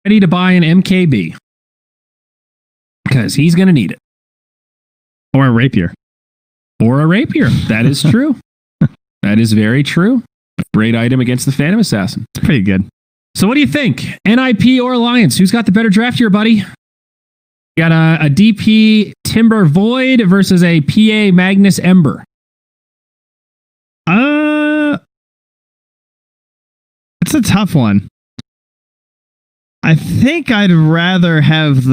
ready to buy an MKB. Because he's going to need it. Or a rapier. Or a rapier. That is true. That is very true. Great item against the Phantom Assassin. It's pretty good. So what do you think? NiP or Alliance? Who's got the better draft here, buddy? You got a DP Timber Void versus a PA Magnus Ember. It's a tough one. I think I'd rather have the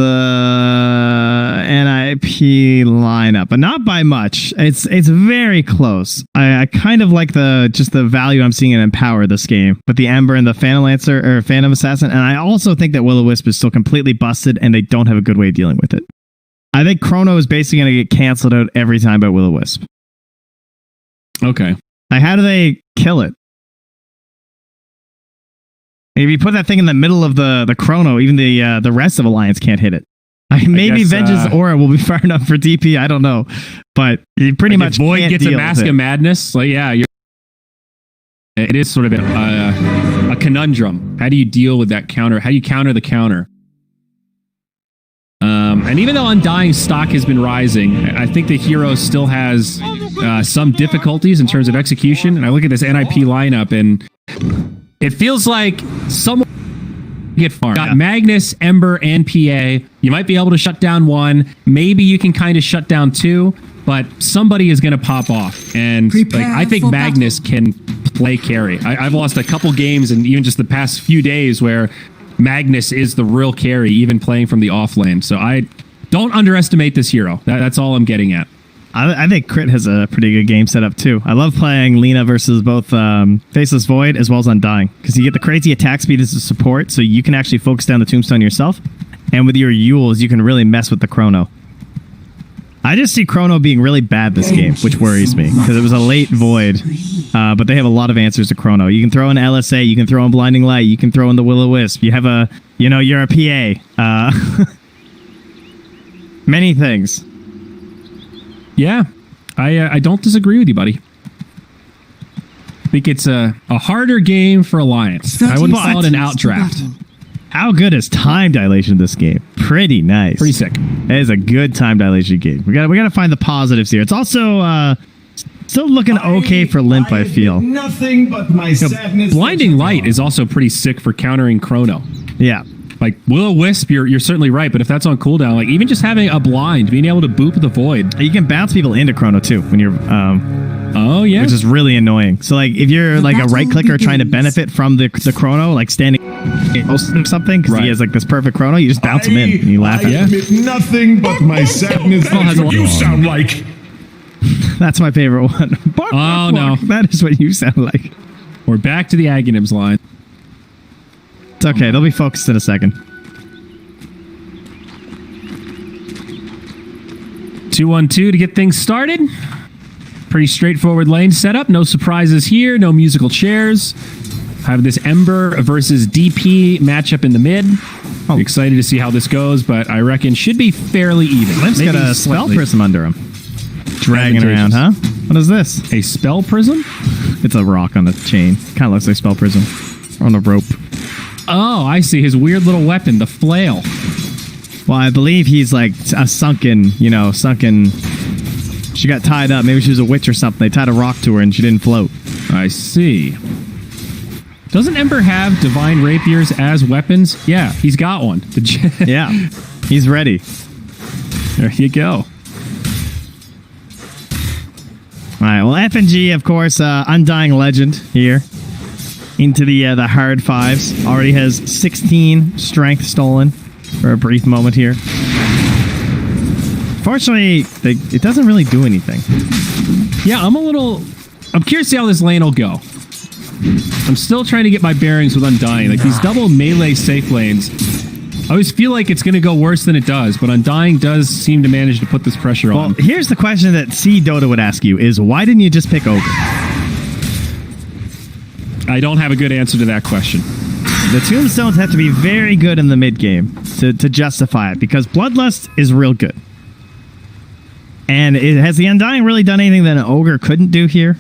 NiP lineup, but not by much. It's very close. I kind of like just the value I'm seeing in Empower this game with the Ember and the Phantom Lancer or Phantom Assassin, and I also think that Will-O-Wisp is still completely busted and they don't have a good way of dealing with it. I think Chrono is basically going to get canceled out every time by Will-O-Wisp. Okay. Like, how do they kill it? If you put that thing in the middle of the Chrono, even the rest of Alliance can't hit it. Maybe Vengeance Aura will be far enough for DP. I don't know, but you pretty much Void can't gets deal a Mask of Madness. Like, yeah, it is sort of a conundrum. How do you deal with that counter? How do you counter the counter? And even though Undying stock has been rising, I think the hero still has some difficulties in terms of execution. And I look at this NiP lineup, and it feels like someone get far. Got Magnus, Ember, and PA. You might be able to shut down one. Maybe you can kind of shut down two, but somebody is going to pop off. And I think Magnus can play carry. I've lost a couple games, and even just the past few days, where Magnus is the real carry, even playing from the off lane. So I don't underestimate this hero. That's all I'm getting at. I think Crit has a pretty good game set up too. I love playing Lina versus both Faceless Void as well as Undying, because you get the crazy attack speed as a support, so you can actually focus down the Tombstone yourself. And with your Yules, you can really mess with the Chrono. I just see Chrono being really bad this game, which worries me, because it was a late Void, but they have a lot of answers to Chrono. You can throw in LSA, you can throw in Blinding Light, you can throw in the Will-O-Wisp. You have you're a PA. Many things. Yeah, I don't disagree with you, buddy. I think it's a harder game for Alliance. I wouldn't call it an outdraft. How good is time dilation this game? Pretty nice. Pretty sick. It is a good time dilation game. We got to find the positives here. It's also still looking okay for Limp, I feel. Nothing but my sadness. Blinding Light is also pretty sick for countering Chrono. Yeah. Like Will-O-Wisp, you're certainly right, but if that's on cooldown, like even just having a blind, being able to boop the Void. You can bounce people into Chrono too when you're oh yeah, which is really annoying. So like if you're like a right clicker trying to benefit from the Chrono, like standing close or something, because he has like this perfect Chrono, you just bounce him in and you laugh at him. Nothing but my sadness. You sound like. That's my favorite one. Bark, bark, no, that is what you sound like. We're back to the Aghanims line. It's okay. They'll be focused in a second. 2-1-2 to get things started. Pretty straightforward lane setup. No surprises here. No musical chairs. Have this Ember versus DP matchup in the mid. Oh. Excited to see how this goes, but I reckon should be fairly even. Limp's got a spell prism under him. Dragging around, huh? What is this? A spell prism? It's a rock on the chain. Kind of looks like spell prism. Or on a rope. Oh, I see. His weird little weapon, the flail. Well, I believe he's like a sunken. She got tied up. Maybe she was a witch or something. They tied a rock to her and she didn't float. I see. Doesn't Ember have divine rapiers as weapons? Yeah, he's got one. Yeah, he's ready. There you go. All right, well, FNG, of course, Undying Legend here. Into the hard fives. Already has 16 strength stolen for a brief moment here. Fortunately, it doesn't really do anything. Yeah, I'm curious to see how this lane will go. I'm still trying to get my bearings with Undying. Like these double melee safe lanes, I always feel like it's going to go worse than it does, but Undying does seem to manage to put this pressure on. Well, here's the question that CIS Dota would ask you is, why didn't you just pick Ogre? I don't have a good answer to that question. The tombstones have to be very good in the mid game to justify it, because Bloodlust is real good. And has the Undying really done anything that an Ogre couldn't do here?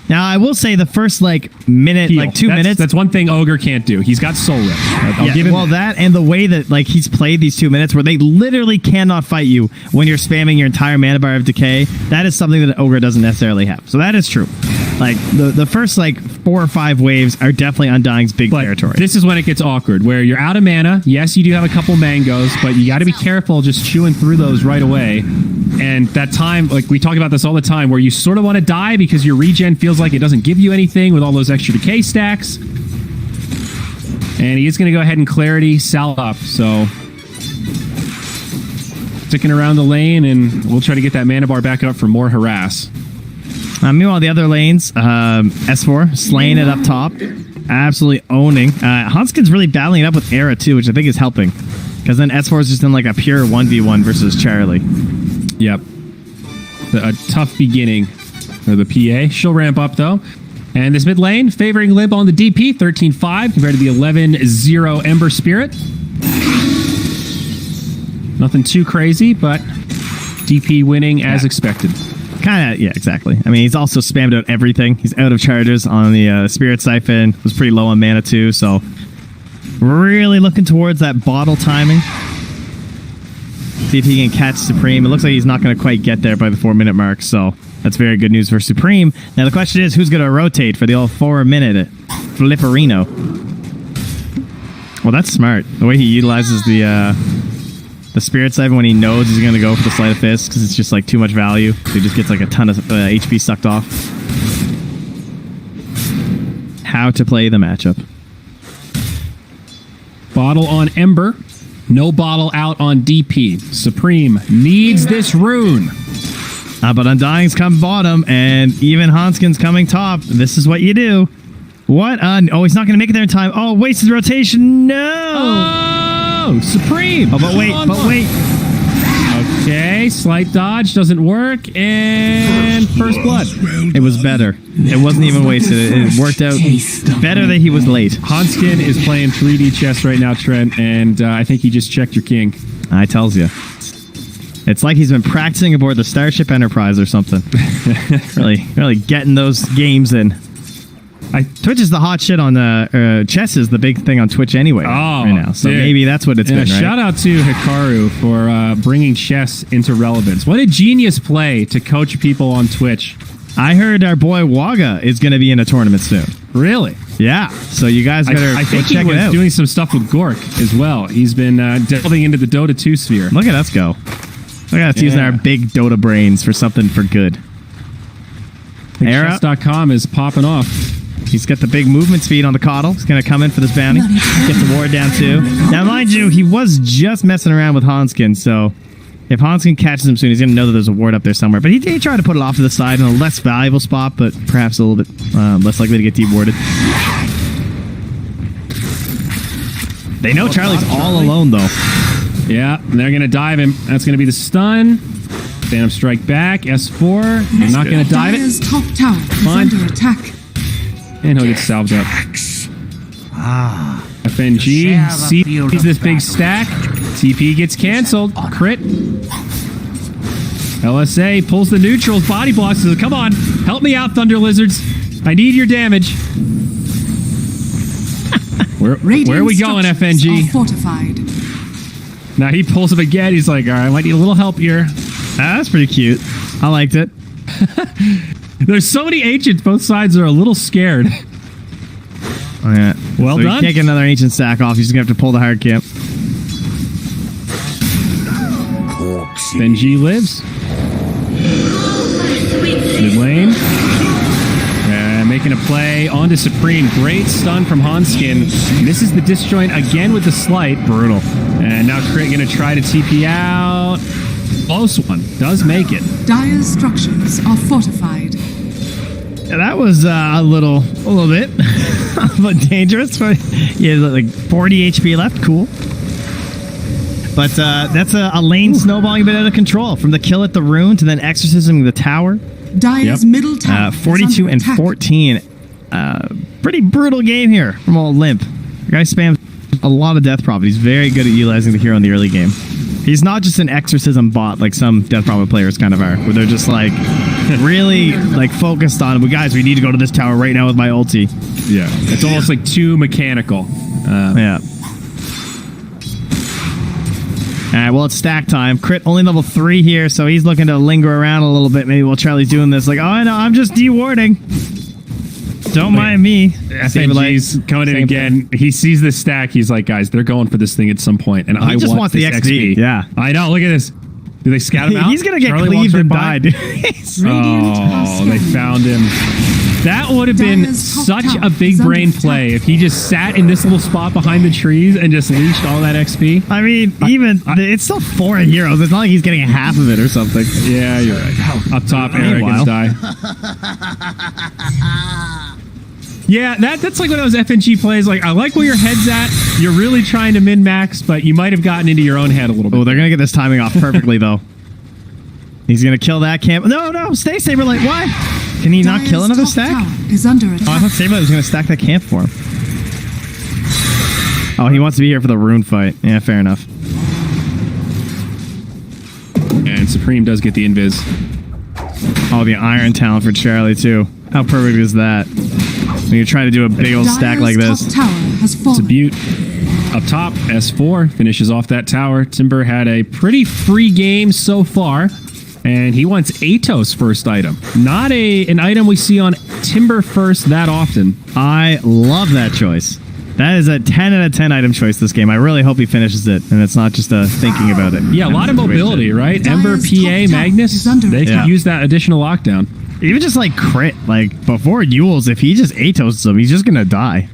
Now, I will say the first minute, Heal. 2 minutes. That's one thing Ogre can't do. He's got soul rip. I'll give him that and the way that he's played these 2 minutes where they literally cannot fight you when you're spamming your entire mana bar of decay. That is something that Ogre doesn't necessarily have. So that is true. The first 4 or 5 waves are definitely Undying's big territory. This is when it gets awkward, where you're out of mana. Yes, you do have a couple mangoes, but you got to be careful just chewing through those right away. And that time, we talk about this all the time, where you sort of want to die because your regen feels like it doesn't give you anything with all those extra decay stacks. And he is going to go ahead and clarity Sal up, so sticking around the lane, and we'll try to get that mana bar back up for more harass. Meanwhile, the other lanes, S4 slaying it up top, absolutely owning. Hanskin's really battling it up with Era too, which I think is helping, because then S4 is just in a pure 1v1 versus Charlie. Yep. A tough beginning for the PA. She'll ramp up, though. And this mid lane, favoring Limp on the DP, 13-5 compared to the 11-0 Ember Spirit. Nothing too crazy, but DP winning as expected. Kind of, yeah, exactly. I mean, he's also spammed out everything. He's out of charges on the Spirit Siphon. Was pretty low on mana, too, so really looking towards that bottle timing. See if he can catch Supreme. It looks like he's not going to quite get there by the 4-minute mark, so that's very good news for Supreme. Now the question is, who's going to rotate for the old 4-minute Flipperino? Well, that's smart. The way he utilizes the Spirit Siphon when he knows he's going to go for the Sleight of Fist, because it's just too much value. So he just gets a ton of HP sucked off. How to play the matchup. Bottle on Ember. No bottle out on DP. Supreme needs this rune. But Undying's come bottom, and even Hanskin's coming top. This is what you do. What? Oh, he's not going to make it there in time. Oh, wasted rotation. No! Oh, Supreme. Oh, but wait. Okay, slight dodge doesn't work, and first blood. It was better. It wasn't even wasted. It worked out better that he was late. Hanskin is playing 3D chess right now, Trent, and I think he just checked your king. I tells you. It's like he's been practicing aboard the Starship Enterprise or something. really getting those games in. Twitch is the hot shit on chess is the big thing on Twitch anyway right now. So maybe that's what it's been, right? Shout out to Hikaru for bringing chess into relevance. What a genius play to coach people on Twitch. I heard our boy Waga is going to be in a tournament soon. Really? Yeah. So you guys better I think go check it out. he was doing some stuff with Gork as well. He's been delving into the Dota 2 sphere. Look at us go. Look at us using our big Dota brains for something for good. Chess.com is popping off. He's got the big movement speed on the Coddle. He's going to come in for this bounty. Get the ward down, too. Now, mind you, he was just messing around with Hanskin, so if Hanskin catches him soon, he's going to know that there's a ward up there somewhere. But he tried to put it off to the side in a less valuable spot, but perhaps a little bit less likely to get deep warded. They know Charlie's all alone, though. Yeah, they're going to dive him. That's going to be the stun. Phantom Strike back. S4. They're not going to dive it. Dire's top tower is under attack. And he'll get salved up. FNG sees this big stack. TP gets canceled. Crit. LSA pulls the neutrals. Body blocks. Says, come on. Help me out, Thunder Lizards. I need your damage. Where are we going, FNG? Fortified. Now he pulls him again. He's like, all right, I might need a little help here. That's pretty cute. I liked it. There's so many ancients. Both sides are a little scared. Oh, yeah. Well done. You can't get another ancient stack off. You're just going to have to pull the hard camp. Benji lives. Mid lane. Making a play onto Supreme. Great stun from Hanskin. Misses the disjoint again with the slight. Brutal. And now Crit going to try to TP out. Close one. Does make it. Dire's structures are fortified. Yeah, that was a little bit but dangerous. Yeah, like 40 HP left. Cool. But that's a lane snowballing a bit out of control. From the kill at the rune to then exorcism the tower. Dire's middle tower 42 and 14. Pretty brutal game here from old Limp. The guy spams a lot of death prophet. He's very good at utilizing the hero in the early game. He's not just an exorcism bot like some death prophet players kind of are, where they're just like really like focused on, well, guys, we need to go to this tower right now with my ulti. Yeah. It's almost like too mechanical. Yeah. All right, well, it's stack time. Crit only level 3 here, so he's looking to linger around a little bit maybe while Charlie's doing this. Like, oh, no, I'm just dewarding. Don't mind me. FNG's coming in again. He sees this stack. He's like, guys, they're going for this thing at some point, and I just want wants this the XP. Yeah. I know. Look at this. Do they scout him out? He's going to get Charlie cleaved walks and right die, by. dude. Oh, they found him. That would have been such a big brain play if he just sat in this little spot behind the trees and just leashed all that XP. I mean, it's still 4 heroes. It's not like he's getting half of it or something. Yeah, you're right. Up top, Eric gonna die. Yeah, that's like one of those FNG plays. Like, I like where your head's at. You're really trying to min-max, but you might have gotten into your own head a little bit. Oh, they're going to get this timing off perfectly, though. He's going to kill that camp. No, stay, Saberlight. Why? Can he not kill another stack? Is under attack. Oh, I thought Saberlight was going to stack that camp for him. Oh, he wants to be here for the rune fight. Yeah, fair enough. And Supreme does get the invis. Oh, the iron talent for Charlie, too. How perfect is that? When you're trying to do a big old stack like this. Top tower has fallen. It's a beaut. Up top, S4 finishes off that tower. Timber had a pretty free game so far, and he wants Atos first item. Not an item we see on Timber first that often. I love that choice. That is a 10 out of 10 item choice this game. I really hope he finishes it, and it's not just a thinking about it. Yeah, a lot of mobility, right? Ember, PA, Magnus, they could use that additional lockdown. Even just like crit, like before Yules, if he just Atos him, he's just gonna die.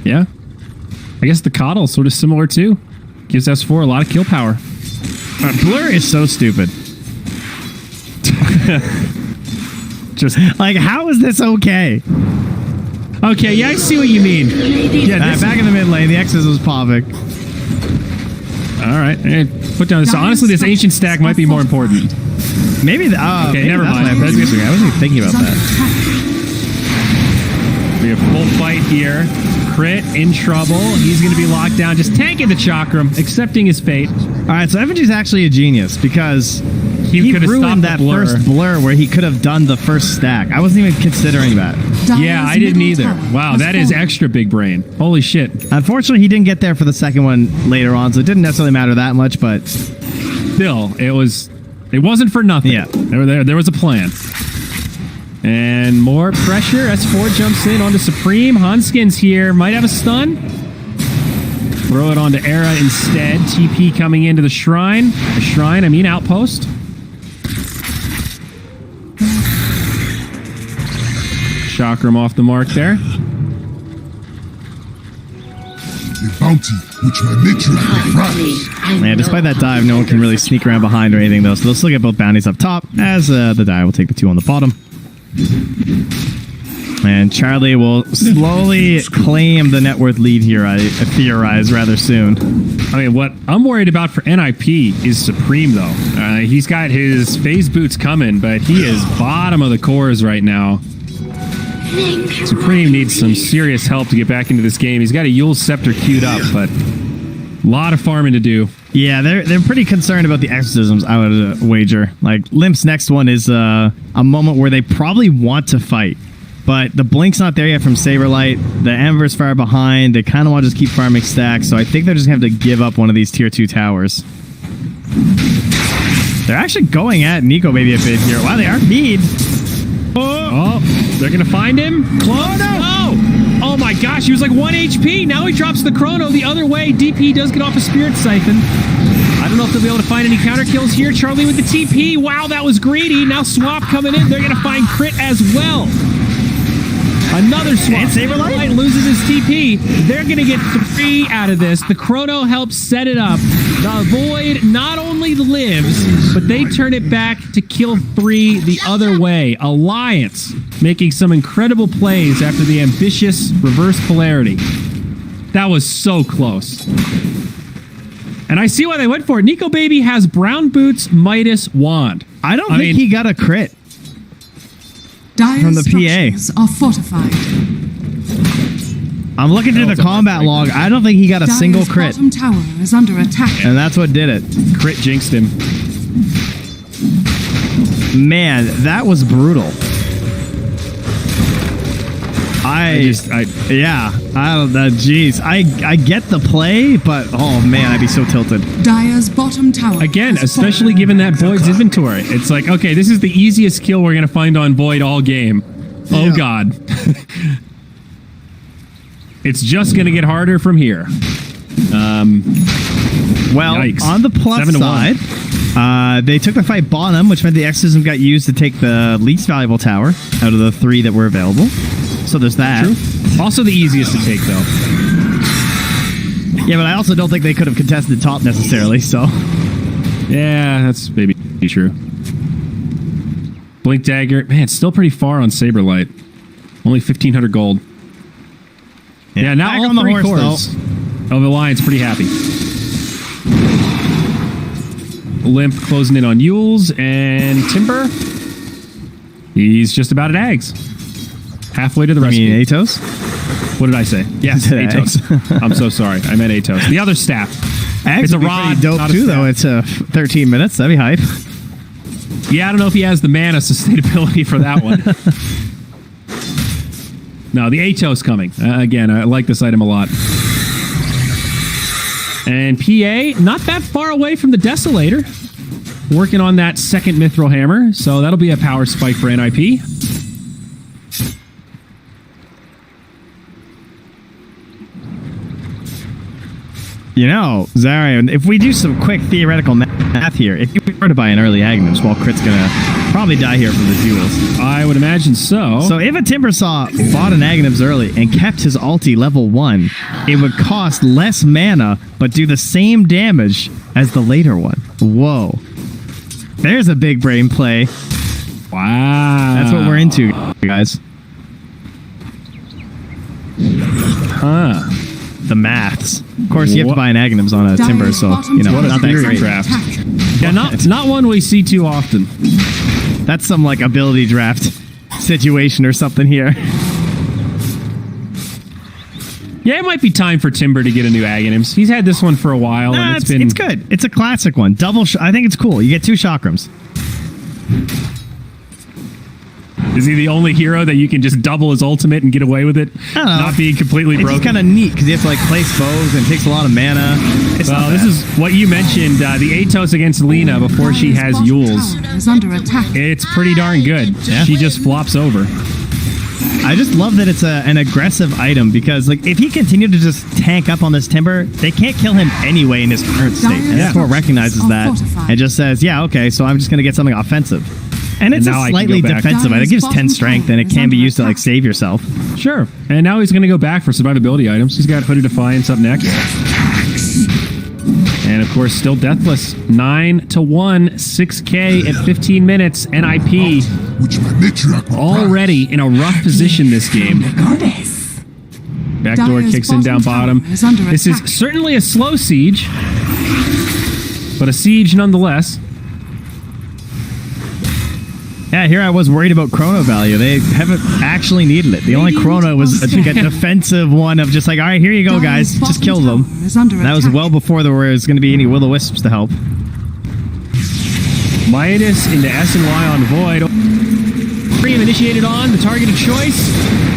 Yeah. I guess the Coddle sort of similar too. Gives S4 a lot of kill power. Blur is so stupid. Just like, how is this okay? Okay, yeah, I see what you mean. Yeah, back in the mid lane, the X's was popping. All right, put down this. So honestly, this ancient stack might be more important. Maybe the okay, maybe never mind. I wasn't even thinking about that. We have full fight here. Crit in trouble. He's going to be locked down, just tanking the Chakram, accepting his fate. All right, so FNG's actually a genius because he could have ruined that first blur where he could have done the first stack. I wasn't even considering that. Yeah, I didn't either. Wow, that is extra big brain. Holy shit. Unfortunately, he didn't get there for the second one later on, so it didn't necessarily matter that much, but still, it wasn't for nothing. Yeah. There was a plan. And more pressure. S4 jumps in onto Supreme. Hanskins here might have a stun. Throw it onto Era instead. TP coming into the shrine. The shrine, I mean outpost. Chakram off the mark there. The bounty which my nature requires. Man, despite that dive, no one can really sneak around behind or anything, though. So they'll still get both bounties up top, as the dive will take the 2 on the bottom. And Charlie will slowly claim the net worth lead here, I theorize, rather soon. I mean, what I'm worried about for NiP is Supreme, though. He's got his phase boots coming, but he is bottom of the cores right now. Supreme needs some serious help to get back into this game. He's got a Yule Scepter queued up, but a lot of farming to do. Yeah, they're pretty concerned about the exorcisms, I would wager. Like, Limp's next one is a moment where they probably want to fight, but the Blink's not there yet from Saberlight. The Ember's far behind. They kind of want to just keep farming stacks, so I think they're just going to have to give up one of these tier 2 towers. They're actually going at Nico maybe a bit here. Wow, they are feed. Oh, they're going to find him? Clone? No! Oh my gosh, he was like 1 HP. Now he drops the Chrono the other way. DP does get off a Spirit Siphon. I don't know if they'll be able to find any counter kills here. Charlie with the TP. Wow, that was greedy. Now Swap coming in. They're going to find Crit as well. Another swap. Saberlight loses his TP. They're going to get 3 out of this. The Chrono helps set it up. The Void not only lives, but they turn it back to kill 3 the other way. Alliance making some incredible plays after the ambitious reverse polarity. That was so close. And I see why they went for it. Nico Baby has Brown Boots, Midas, Wand. I think he got a crit. From the PA. Are fortified. I'm looking through the combat log. I don't think he got a single crit. Bottom tower is under attack. And that's what did it. Crit jinxed him. Man, that was brutal. Yeah, I don't know. Jeez, I get the play, but oh man, I'd be so tilted. Dire's bottom tower. Again, has especially fallen. given that Void's inventory. It's like, okay, this is the easiest kill we're going to find on Void all game. Oh, Yeah. God. It's just going to get harder from here. Well, Yikes. on the plus 7-1. side, they took the fight bottom, which meant the exorcism got used to take the least valuable tower out of the 3 that were available. So there's that. True. Also the easiest to take, though. Yeah, but I also don't think they could have contested top necessarily, so... Yeah, that's maybe true. Blink Dagger. Man, it's still pretty far on Saberlight. Only 1,500 gold. Yeah, now Back all on the 3 horse, cores of Alliance pretty happy. Limp closing in on Yules and Timber. He's just about at Ags. Halfway to the I rescue. mean, Atos? What did I say? Yes, said Atos. I'm so sorry. I meant Atos. The other staff. Ags It's a would be rod, pretty dope not a too, staff. though. It's 13 minutes. That'd be hype. Yeah, I don't know if he has the mana sustainability for that one. No, the Atos coming. Again, I like this item a lot. And PA, not that far away from the Desolator. Working on that second Mithril Hammer, so that'll be a power spike for NiP. You know, Zarian, if we do some quick theoretical math here, if you were to buy an early Agnes, well, Crit's gonna probably die here from the jewels. I would imagine so. So if a Timbersaw bought an Agnes early and kept his ulti level 1, it would cost less mana, but do the same damage as the later one. Whoa. There's a big brain play. Wow. That's what we're into, guys. Huh. The maths. Of course, you have to buy an Agnes on a Timber, so, you know, What a not that theory great. draft. Yeah, not one we see too often. That's some, like, ability draft situation or something here. Yeah, it might be time for Timber to get a new Aghanims. He's had this one for a while, Nah, and it's been... it's good. It's a classic one. I think it's cool. You get 2 chakrams. Is he the only hero that you can just double his ultimate and get away with it? I don't know. Not being completely It's broken? just kind of neat because you have to, like, place bows and it takes a lot of mana. It's Well, not this bad. is what you mentioned, the Atos against Lena before she has Dire's bottom Yules. tower is under attack. It's pretty darn good. Yeah. She just flops over. I just love that it's an aggressive item because, like, if he continued to just tank up on this Timber, they can't kill him anyway in his current state. And Yeah. F4 recognizes Are that fortified. and just says, yeah, okay, so I'm just going to get something offensive. And it's And now I a can slightly go back. defensive item. It gives Dire's 10 bottom strength tower and it is can be under used to, like, attack. save yourself. Sure. And now he's going to go back for survivability items. He's got Hooded Defiance up next. And, of course, still deathless. 9-1, 6K at 15 minutes. NiP Which my matriarch already in a rough position this game. Backdoor Dire's kicks in down bottom bottom. tower is under This is attack. certainly a slow siege, but a siege nonetheless. Yeah, here I was worried about chrono value. They haven't actually needed it. The only chrono was like a defensive one of just like, all right, here you go, guys. Dire's Just kill bottom them. tower is under That was attack. well before there was going to be any will-o-wisps to help. Midas into S and Y on Void. Cream initiated on the targeted choice.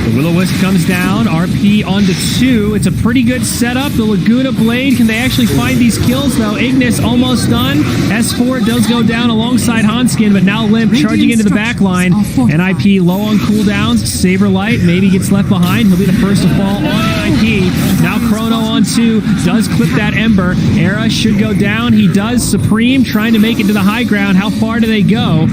The Will-O-Wisp comes down. RP onto 2. It's a pretty good setup. The Laguna Blade. Can they actually find these kills, though? Ignis almost done. S4 does go down alongside Hanskin, but now Limp charging into the back line. NiP low on cooldowns. Saberlight maybe gets left behind. He'll be the first to fall on NiP. Now Chrono on 2. Does clip that Ember. Era should go down. He does. Supreme trying to make it to the high ground. How far do they go?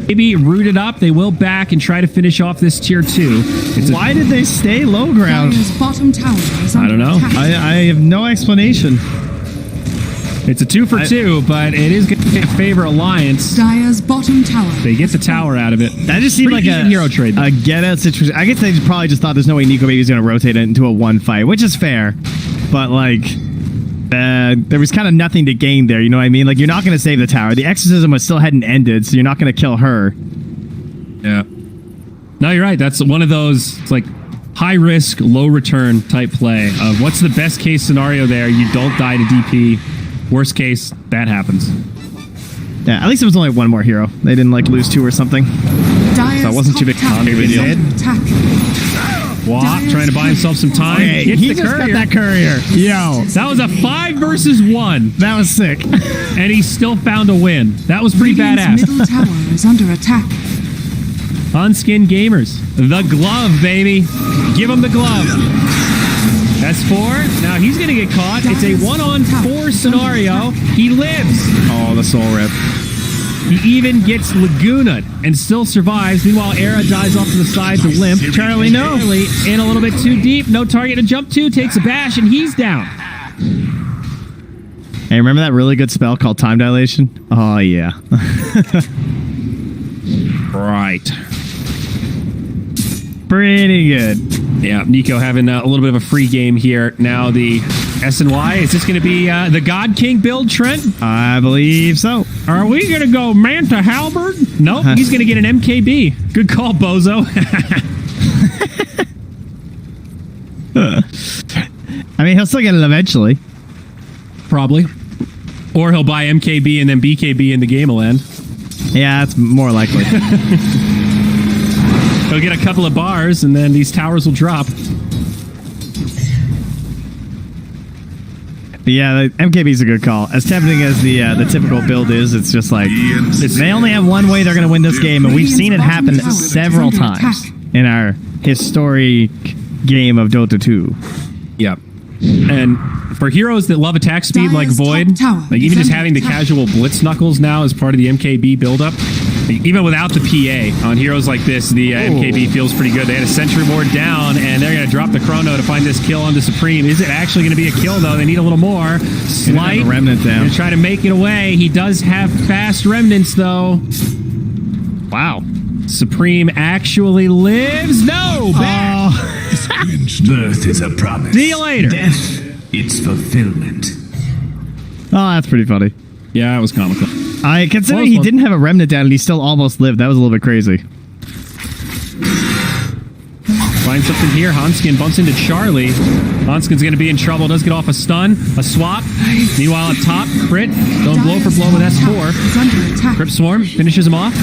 Maybe root it up. They will back and try to finish off this tier 2. Why did they stay low ground? Dire's bottom tower is under I don't know. attack. I have no explanation. It's a 2 for 2, but it is going to favor Alliance. Dire's bottom tower. They get the tower out of it. That just seemed Pretty like decent hero trade. a get-out situation. I guess they probably just thought there's no way Nico Baby's going to rotate it into a 1 fight, which is fair. But, like, there was kind of nothing to gain there, you know what I mean? Like, you're not going to save the tower. The exorcism was still hadn't ended, so you're not going to kill her. Yeah. No, you're right. That's one of those, it's like, high risk, low return type play of what's the best case scenario there? You don't die to DP. Worst case, that happens. Yeah, at least it was only one more hero. They didn't like lose 2 or something. Dire's So it wasn't too big top tower big is deal. under attack. Wop, trying to buy himself some time. Okay, Gets he the just got courier. that courier. Yo, That was a 5 versus 1, that was sick. and he still found a win. That was pretty Radiant's badass. middle tower is under attack. Unskin Gamers. The glove, baby. Give him the glove. That's 4. Now he's going to get caught. It's a 1-on-4 scenario. He lives. Oh, the soul rip. He even gets Laguna and still survives. Meanwhile, Era dies off to the side to limp. Charlie, no. Charlie in a little bit too deep. No target to jump to. Takes a bash, and he's down. Hey, remember that really good spell called Time Dilation? Oh, yeah. Right. Pretty good. Yeah, Nico having a little bit of a free game here. Now the SNY, is this going to be the God King build, Trent? I believe so. Are we going to go Manta Halberd? Nope, he's going to get an MKB. Good call, Bozo. I mean, he'll still get it eventually. Probably. Or he'll buy MKB and then BKB in the game will end. Yeah, that's more likely. He'll get a couple of bars and then these towers will drop. But yeah, the MKB's a good call. As tempting as the typical build is, it's just like they only have one way they're going to win this game, and we've seen it happen several times in our historic game of Dota 2. Yep. And for heroes that love attack speed like Dire's Void, top tower like even is just under having the attack. casual Blitz Knuckles now as part of the MKB buildup, even without the PA on heroes like this, the MKB feels pretty good. They had a Sentry Ward down, and they're going to drop the Chrono to find this kill onto Supreme. Is it actually going to be a kill, though? They need a little more. Slight. have a Remnant down. Going to try to make it away. He does have fast Remnants, though. Wow. Supreme actually lives. No! Back. Birth is a promise. See you later. Death, its fulfillment. Oh, that's pretty funny. Yeah, it was comical. Considering Close he one. didn't have a remnant down and he still almost lived, that was a little bit crazy. Finds something here. Hanskin bumps into Charlie. Hanskin's going to be in trouble. Does get off a stun. A swap. Meanwhile, up top, Crit. Going blow for blow with S4. Is under attack. Crypt Swarm finishes him off.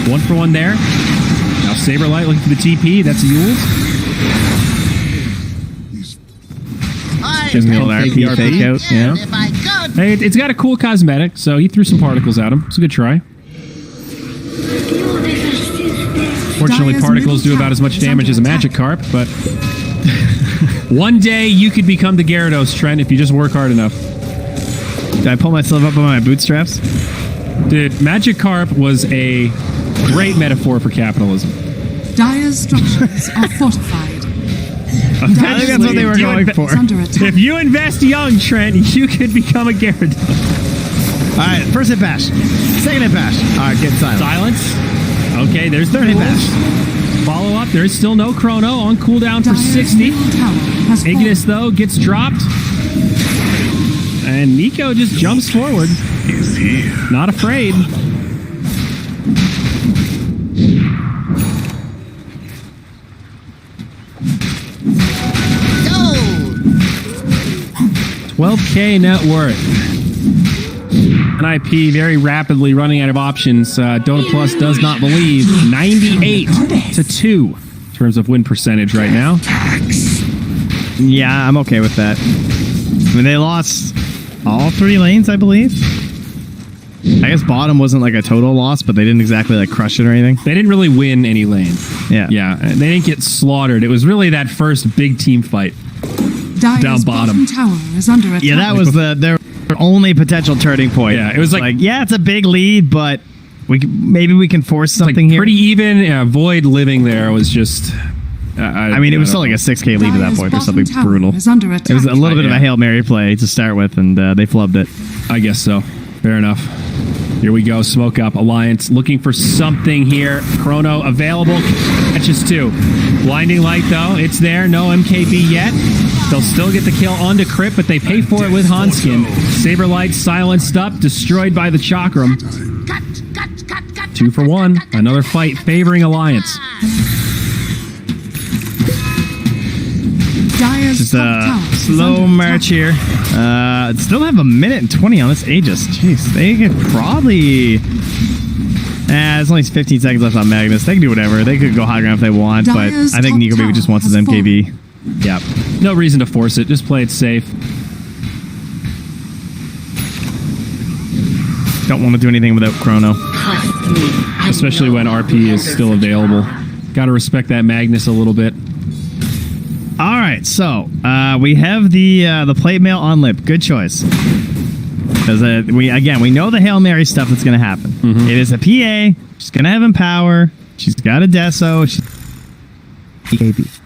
1 for 1 there. Now Saberlight looking for the TP. That's Yules. Gives me a little RP fake out. Yeah. Hey, it's got a cool cosmetic, so he threw some particles at him. It's a good try. Fortunately, Dire's particles do middle about as much tower is damage as a under magic attack. carp, but one day you could become the Gyarados, Trent, if you just work hard enough. Did I pull myself up on my bootstraps? Dude, Magic Carp was a great metaphor for capitalism. Dire's structures are fortified. I think that's what they were going for. Is under attack. If you invest young, Trent, you could become a Gyarados. All right, first hit bash. Second hit bash. All right, get silent. Silence. Okay, there's the Third hit rules. bash. Follow up. There's still no Chrono on cooldown for Dire's 60. middle tower has fallen. Ignis, though, gets dropped. And Nico just jumps forward. Is here. Not afraid. $12K net worth. NiP very rapidly running out of options. Dota Plus does not believe. 98-2 in terms of win percentage right now. Yeah, I'm okay with that. I mean, they lost all 3 lanes, I believe. I guess bottom wasn't like a total loss, but they didn't exactly like crush it or anything. They didn't really win any lane. Yeah. Yeah, and they didn't get slaughtered. It was really that first big team fight. Dire's down bottom. tower is under attack. Yeah, that was their only potential turning point. Yeah, it was like yeah, it's a big lead, but maybe we can force something like here. pretty even. Yeah, Void living there was just. I mean, it was still like a 6K lead at that Dire's point or bottom something tower brutal. is under attack. It was a little bit of Yeah. a Hail Mary play to start with, and they flubbed it. I guess so. Fair enough. Here we go. Smoke up. Alliance looking for something here. Chrono available. Catches 2. Blinding Light, though. It's there. No MKB yet. They'll still get the kill onto Crypt, but they pay for it with Hanskin. Saberlight silenced up. Destroyed by the Chakram. 2 for 1. Another fight favoring Alliance. Dire's Just a slow march here. Still have a minute and 20 on this Aegis. Jeez, they could probably... there's only 15 seconds left on Magnus. They can do whatever. They could go high ground if they want, but I think Nico maybe just wants his MKB. Yeah. No reason to force it. Just play it safe. Don't want to do anything without Chrono. Especially when RP is still available. Got to respect that Magnus a little bit. All right, so we have the plate mail on lip. Good choice. Because we know the Hail Mary stuff that's going to happen. It is a PA. She's going to have Empower. She's got a Deso.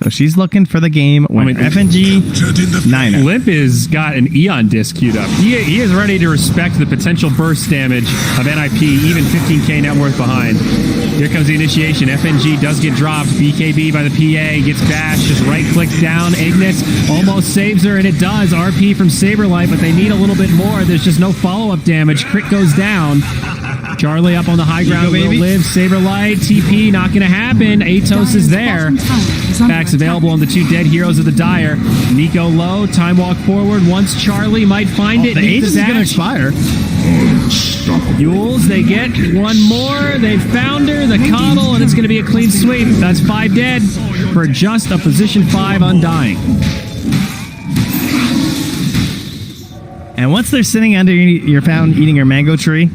So she's looking for the game when FNG Niner. Limp has got an Eon disc queued up. He is ready to respect the potential burst damage of NiP, even 15k net worth behind. Here comes the initiation. FNG does get dropped. BKB by the PA gets bashed. Just right click down. Ignis almost saves her, and it does. RP from Saberlight, but they need a little bit more. There's just no follow-up damage. Crit goes down. Charlie up on the high ground will live. Saberlight, TP, not going to happen. Atos is there. Packs available on the two dead heroes of the Dire. Nico low, time walk forward. Once Charlie might find it. The Aegis is going to expire. Yules, they get one more. They found her, the coddle, and it's going to be a clean sweep. That's 5 dead for just a position 5 Undying. And once they're sitting under your found eating your mango tree,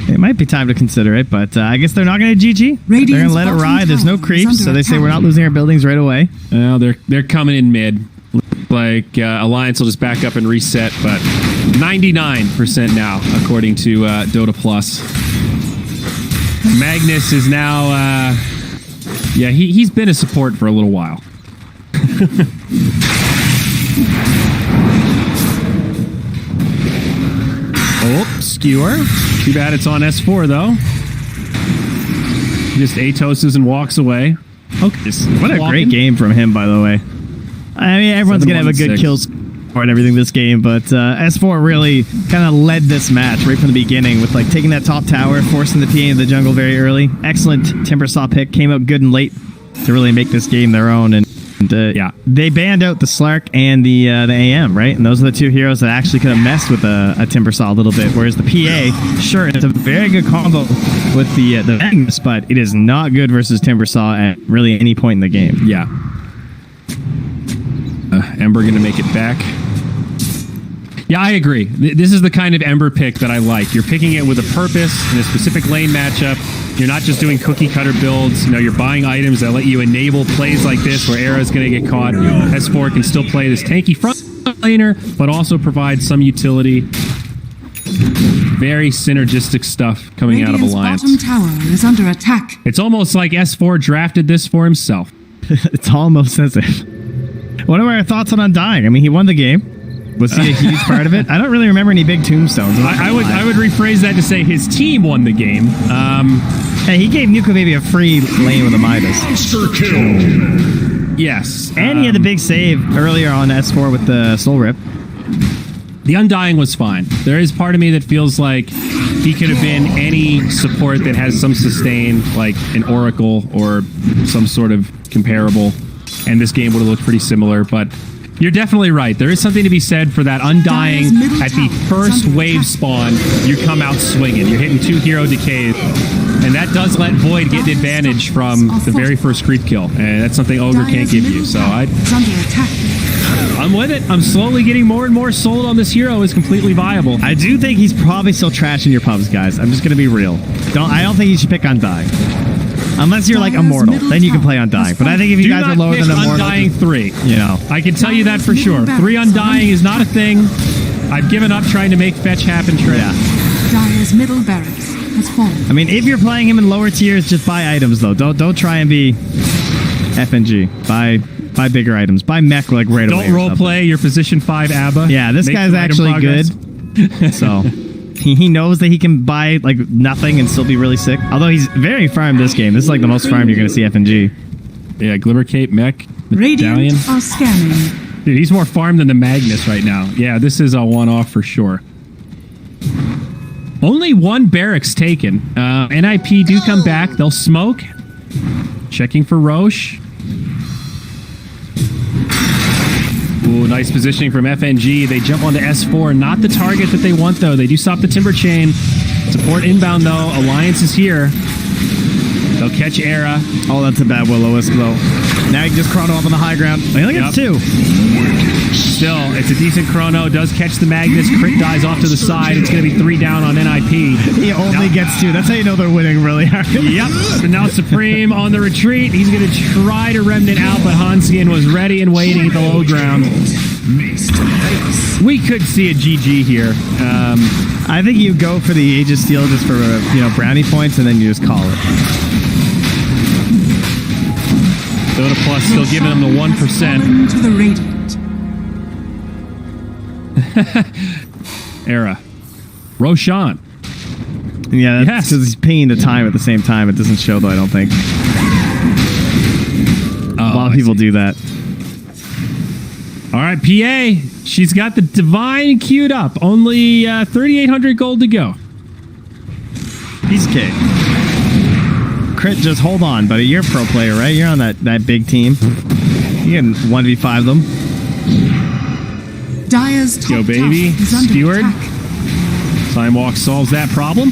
it might be time to consider it, but I guess they're not going to GG. They're going to let it ride. There's no creeps, so they say we're not losing our buildings right away. Well, they're coming in mid. Like Alliance will just back up and reset, but 99% now, according to Dota Plus. Magnus is now, he's been a support for a little while. Oh, skewer. Too bad it's on S4, though. Just Atoses and walks away. Okay. What a great game from him, by the way. I mean, everyone's going to have a good kill score and everything this game, but S4 really kind of led this match right from the beginning with like taking that top tower, forcing the PA into the jungle very early. Excellent Timbersaw pick. Came out good and late to really make this game their own. And they banned out the Slark and the AM, right? And those are the two heroes that actually could have messed with a Timbersaw a little bit. Whereas the PA, sure, it's a very good combo with the Magnus, but it is not good versus Timbersaw at really any point in the game. Yeah. Ember going to make it back. Yeah, I agree. This is the kind of Ember pick that I like. You're picking it with a purpose in a specific lane matchup. You're not just doing cookie cutter builds. You know, you're buying items that let you enable plays like this where Era's going to get caught. S4 can still play this tanky front laner, but also provide some utility. Very synergistic stuff coming out of Alliance. Bottom tower is under attack. It's almost like S4 drafted this for himself. It's almost as if. What are our thoughts on Undying? I mean, he won the game. Was he a huge part of it? I don't really remember any big tombstones. I would rephrase that to say his team won the game. Hey, he gave Nuka maybe a free lane with a Midas. Yes. And he had the big save earlier on S4 with the Soul Rip. The Undying was fine. There is part of me that feels like he could have been any support that has some sustain, like an Oracle or some sort of comparable, and this game would have looked pretty similar, but you're definitely right. There is something to be said for that Undying at the first wave spawn. You come out swinging. You're hitting 2 hero decays. And that does let Void get an advantage from the very first creep kill. And that's something Ogre can't give you. So I'm with it. I'm slowly getting more and more sold on this hero is completely viable. I do think he's probably still trashing your pubs, guys. I'm just going to be real. I don't think you should pick Undying. Unless you're like Immortal, then you can play Undying. But I think if you guys are lower than Immortal, Undying 3. You know, I can tell you that for sure. 3 Undying is not a thing. I've given up trying to make fetch happen. Yeah. Dire's middle barracks has fallen. I mean, if you're playing him in lower tiers, just buy items though. Don't try and be FNG. Buy bigger items. Buy mech like right away. Don't role play your position 5 ABBA. Yeah, this guy's actually good. So. He knows that he can buy like nothing and still be really sick. Although he's very farmed this game. This is like the most farmed you're going to see FNG. Yeah, Glimmer Cape, Mech, Radiant Medallion. are scanning. Dude, he's more farmed than the Magnus right now. Yeah, this is a one-off for sure. Only 1 barracks taken. NiP do come back. They'll smoke. Checking for Roche. Ooh, nice positioning from FNG. They jump onto S4. Not the target that they want, though. They do stop the Timber Chain. Support inbound, though. Alliance is here. They'll catch Era. Oh, that's a bad Will-O-Wisp, though. Now you can just chrono up on the high ground. I think it's 2. Still, it's a decent chrono. Does catch the Magnus. Crit dies off to the side. It's going to be 3 down on NiP. He only gets 2. That's how you know they're winning really hard. Yep. But now Supreme on the retreat. He's going to try to Remnant out, but Hanskin was ready and waiting at the low ground. We could see a GG here. I think you go for the Age of Steel just for brownie points, and then you just call it. Dota Plus still giving them the 1%. Fallen to the Radiant. Era. Roshan. Yeah, that's Yes. because he's pinging the time at the same time. It doesn't show, though, I don't think. A lot of people do that. All right, PA. She's got the Divine queued up. Only 3,800 gold to go. Piece of cake. Crit, just hold on, buddy. You're a pro player, right? You're on that big team. You can 1v5 them. Dire's top Go, baby. tower is under Skewered. attack. Time Walk solves that problem.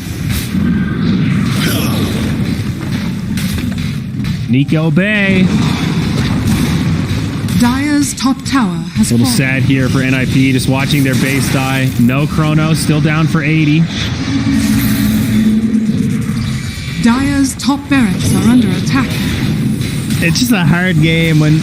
Nico Bay. Dire's top tower has A little fallen. sad here for NiP, just watching their base die. No chrono, still down for 80. Dire's top barracks are under attack. It's just a hard game when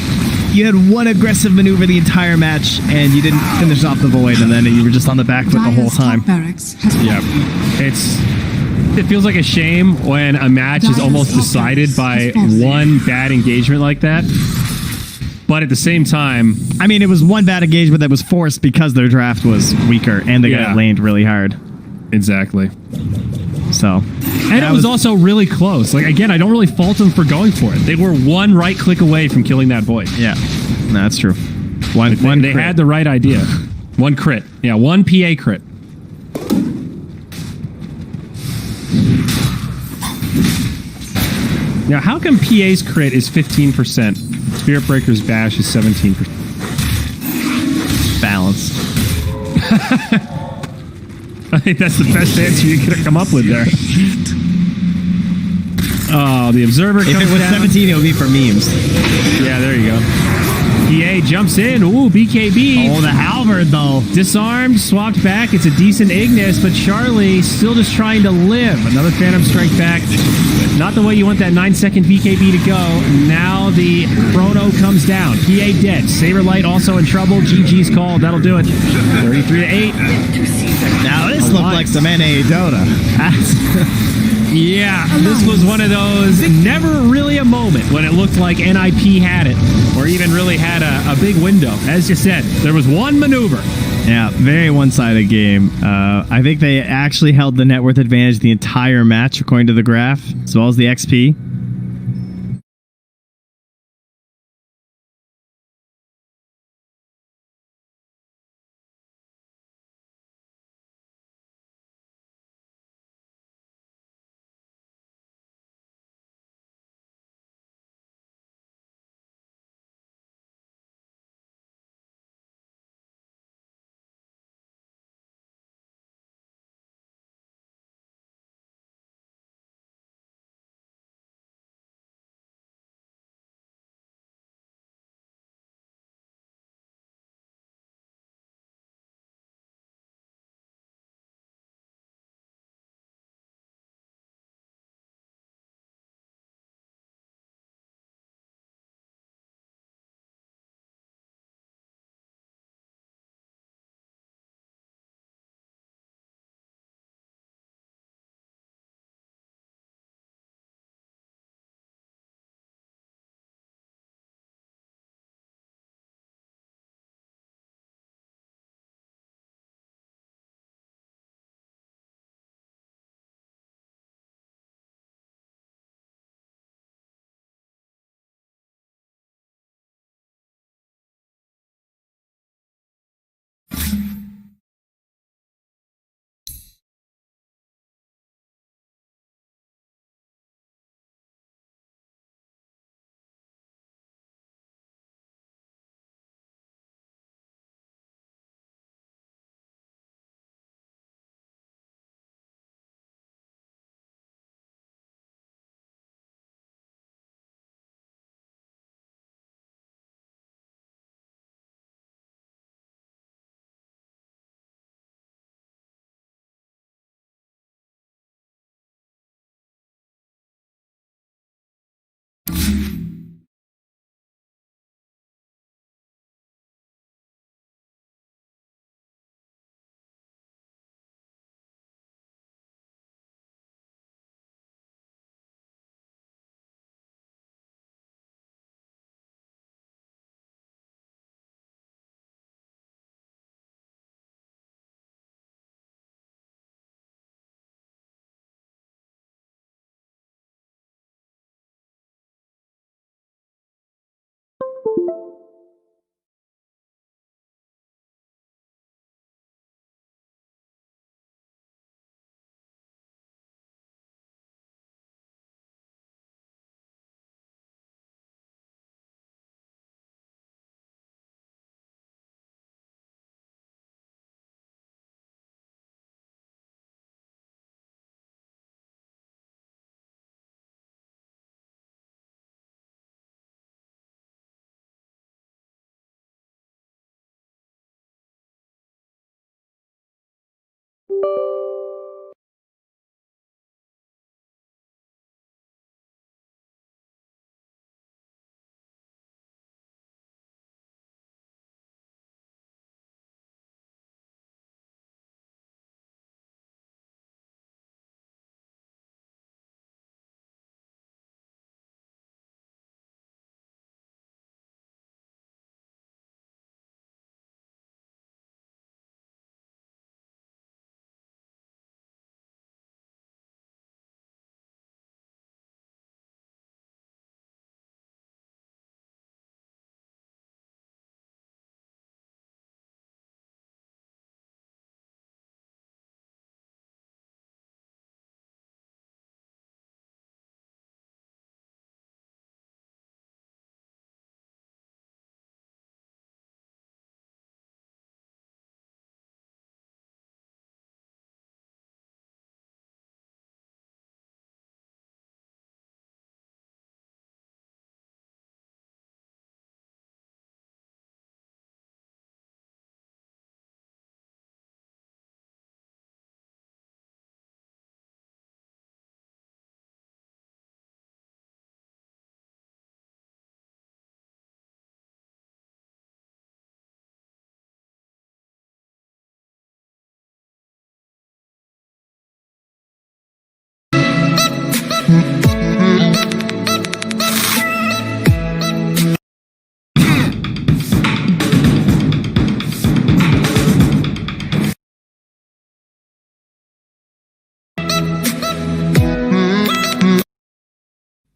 you had one aggressive maneuver the entire match and you didn't finish off the void, and then you were just on the back foot the whole Dire's time. top barracks has fallen. It feels like a shame when a match is almost decided by one bad engagement like that. But at the same time, I mean, it was one bad engagement that was forced because their draft was weaker and they got laned really hard. exactly. So, And it was also really close. Like, again, I don't really fault them for going for it. They were one right click away from killing that void. yeah, no, that's true. One They crit. had the right idea. One crit. Yeah, one PA crit. Now, how come PA's crit is 15%? Spirit Breaker's bash is 17%. balanced. I think that's the best answer you could have come up with there. Oh, the Observer comes If it was down. 17, it would be for memes. Yeah, there you go. PA jumps in. Ooh, BKB. Oh, the halberd, though. Disarmed, swapped back. It's a decent Ignis, but Charlie still just trying to live. Another Phantom Strike back. Not the way you want that 9-second BKB to go. Now the Chrono comes down. PA dead. Saberlight also in trouble. GG's called. That'll do it. 33-8. Now, this looked like some NA Dota. Yeah, this was one of those never really a moment when it looked like NiP had it, or even really had a big window. As you said, there was one maneuver. Yeah, very one-sided game. I think they actually held the net worth advantage the entire match, according to the graph, as well as the XP.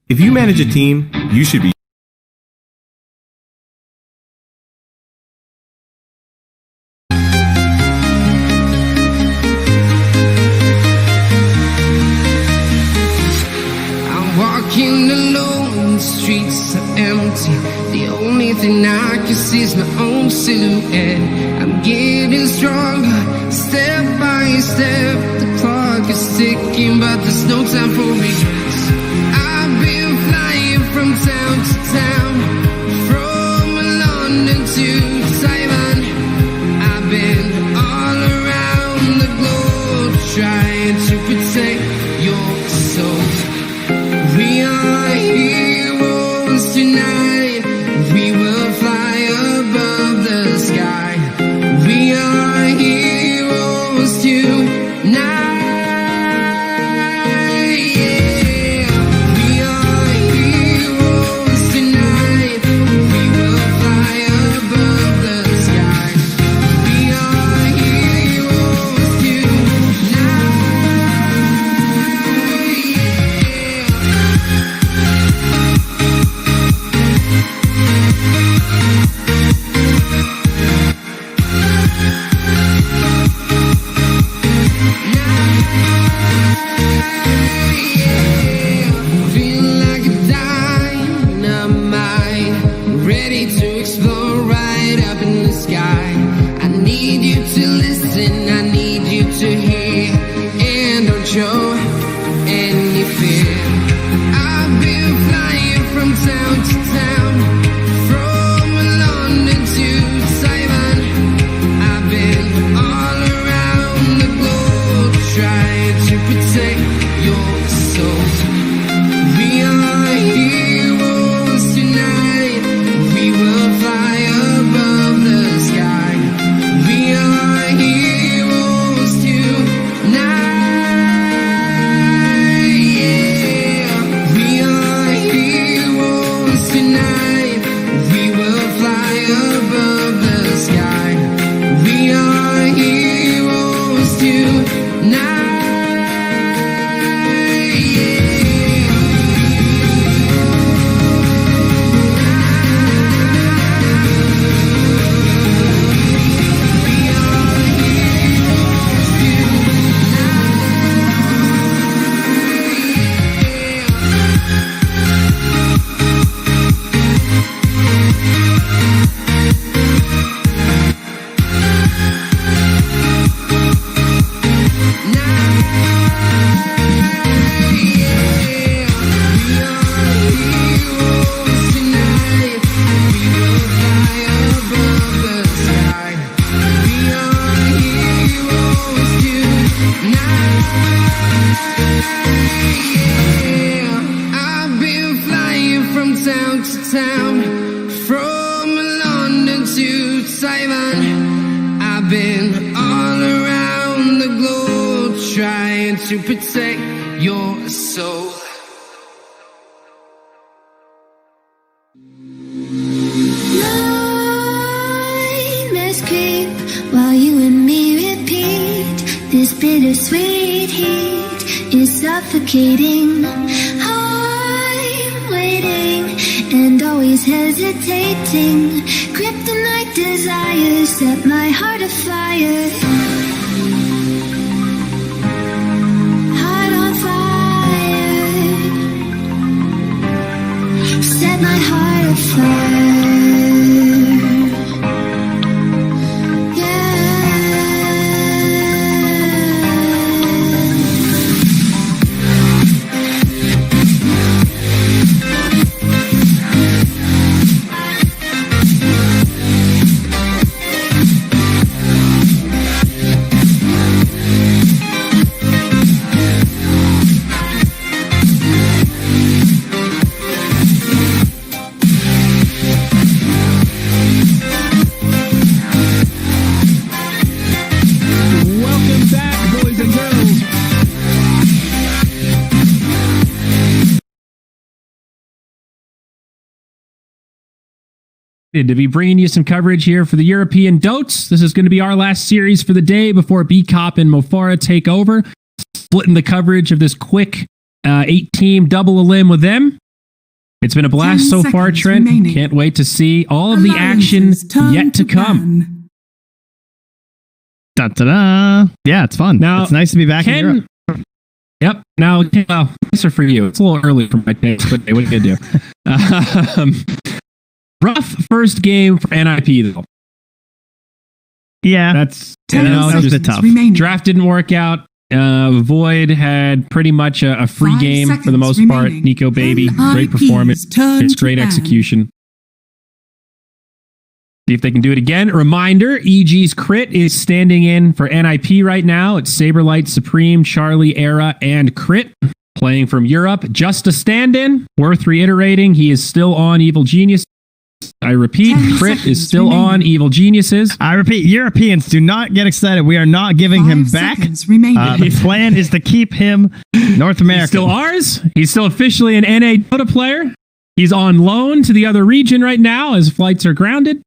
If you manage a team, you should be walking alone, the streets are empty. The only thing I can see is my own silhouette. I'm getting stronger, step by step. The clock is ticking, but there's no time for regrets. I've been flying from town to town, from London to Taiwan. I've been all around the globe, trying to protect your soul. We are heroes tonight. We will fly above the sky. We are heroes tonight. Yeah. We are heroes tonight. Simon. I've been all around the globe trying to protect your soul. Nightmares creep while you and me repeat. This bittersweet heat is suffocating. I'm waiting and always hesitating. Kryptonite desires set my heart afire. Heart on fire. Set my heart afire. To be bringing you some coverage here for the European Dotes. This is going to be our last series for the day before B-Cop and Mofara take over. Splitting the coverage of this quick 8-team double elim with them. It's been a blast so far, Trent. Remaining. Can't wait to see all of the action yet to come. Da-da-da. Yeah, it's fun. Now, it's nice to be back in Europe. Yep. Now, well, these are for you. It's a little early for my taste, but hey, what are you going to do? Rough first game for NiP, though. Yeah. That's, 10 that's just a bit tough. remaining. draft didn't work out. Void had pretty much a free 5 game for the most seconds part. remaining. Nico Baby, great NiP's performance, turn it's to great ban. execution. See if they can do it again. Reminder, EG's Crit is standing in for NiP right now. It's Saberlight, Supreme, Charlie, Era, and Crit. Playing from Europe. Just a stand-in. Worth reiterating, he is still on Evil Genius. I repeat, 10 Crit seconds is still remaining. on Evil Geniuses. I repeat, Europeans, do not get excited. We are not giving 5 him back. seconds remaining. The plan is to keep him North American. He's still ours. He's still officially an NA Dota player. He's on loan to the other region right now as flights are grounded.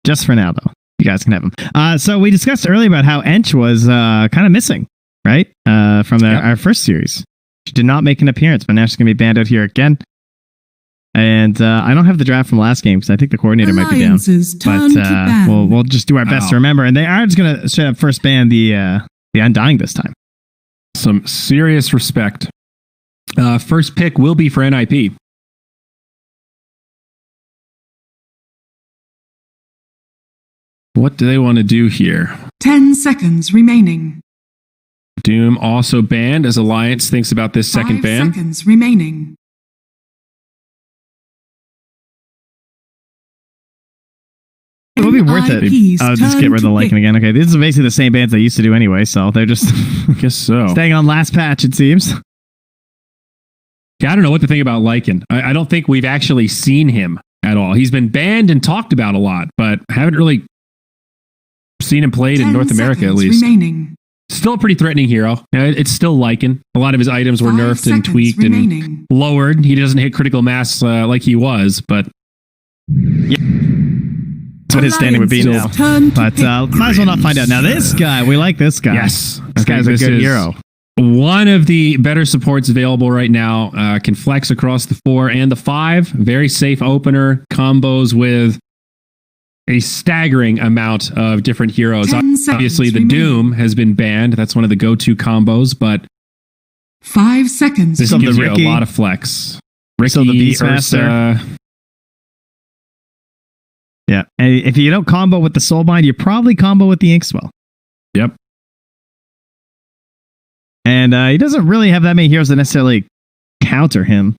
Just for now, though. You guys can have him. So we discussed earlier about how Ench was kind of missing, right? From our first series. She did not make an appearance, but now she's going to be banned out here again. And I don't have the draft from last game because I think the coordinator might be down. Alliance's turn to ban. We'll just do our best to remember. And they are just going to straight up first ban the Undying this time. Some serious respect. First pick will be for NiP. What do they want to do here? 10 seconds remaining. Doom also banned as Alliance thinks about this second 5 ban. seconds remaining. It would be worth it. NiP's I'll just get turn rid of the to Lycan pick. again. Okay, these are basically the same bands they used to do anyway, so they're just I guess so. staying on last patch, it seems. Yeah, I don't know what to think about Lycan. I don't think we've actually seen him at all. He's been banned and talked about a lot, but haven't really seen him played in 10 North America at seconds least. remaining. Still a pretty threatening hero. It's still Lycan. A lot of his items were 5 nerfed and seconds tweaked remaining. and lowered. He doesn't hit critical mass like he was, but That's what his standing would be now. Alliance's turn to But pick. might as well not find out. Now, this guy, we like this guy. yes, This guy's a this good is hero. One of the better supports available right now. Can flex across the 4 and the 5. Very safe opener. Combos with a staggering amount of different heroes. 10 seconds Obviously, the remaining. Doom has been banned. That's one of the go-to combos, but 5 seconds this Some of gives the you a Ricky. lot of flex. Ricky, So the Beastmaster. Ursa, Yeah. And if you don't combo with the Soulbind, you probably combo with the Inkswell. Yep. And he doesn't really have that many heroes that necessarily counter him.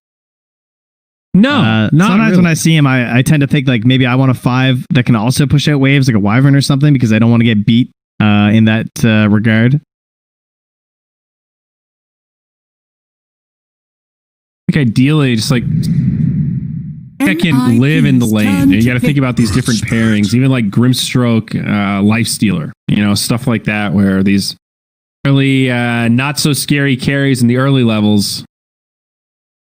No, not sometimes really. when I see him, I tend to think like maybe I want a 5 that can also push out waves, like a Wyvern or something, because I don't want to get beat in that regard. I think ideally, just like that can live in the lane. You got to think about these different pairings, even like Grimstroke, Lifestealer, stuff like that, where these early, not so scary carries in the early levels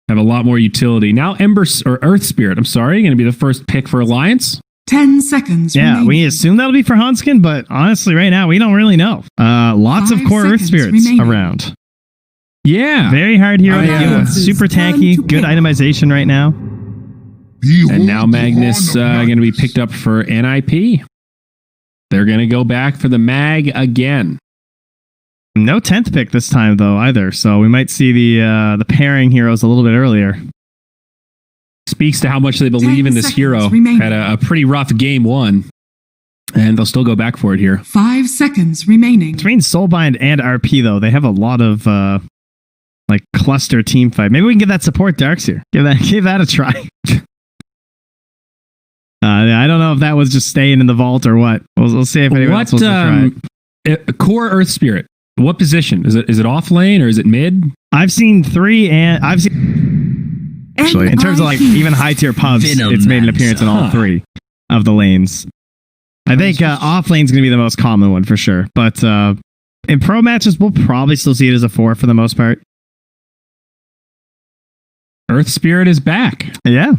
have a lot more utility. Now, Earth Spirit, going to be the first pick for Alliance. 10 seconds. Yeah, remaining. we assume that'll be for Hanskin, but honestly, right now, we don't really know. Lots of 5 core Earth seconds Spirits remaining. around. Yeah. Very hard hero to deal with. Alliances Super turn tanky, to good pick. itemization right now. And now Magnus going to be picked up for NiP. They're going to go back for the mag again. No 10th pick this time, though, either. So we might see the pairing heroes a little bit earlier. Speaks to how much they believe 10 in this seconds hero. remaining. Had a pretty rough game one. And they'll still go back for it here. 5 seconds remaining. Between Soulbind and RP, though, they have a lot of cluster team fight. Maybe we can give that support Darks here. Give that a try. I don't know if that was just staying in the vault or what. We'll see if anyone else wants to try. Core Earth Spirit. What position? Is it off lane or is it mid? I've seen 3 and I've seen actually in terms of like even high tier pubs, it's made an appearance in all 3 of the lanes. I think off lane's going to be the most common one for sure, but in pro matches we'll probably still see it as a 4 for the most part. Earth Spirit is back. Yeah,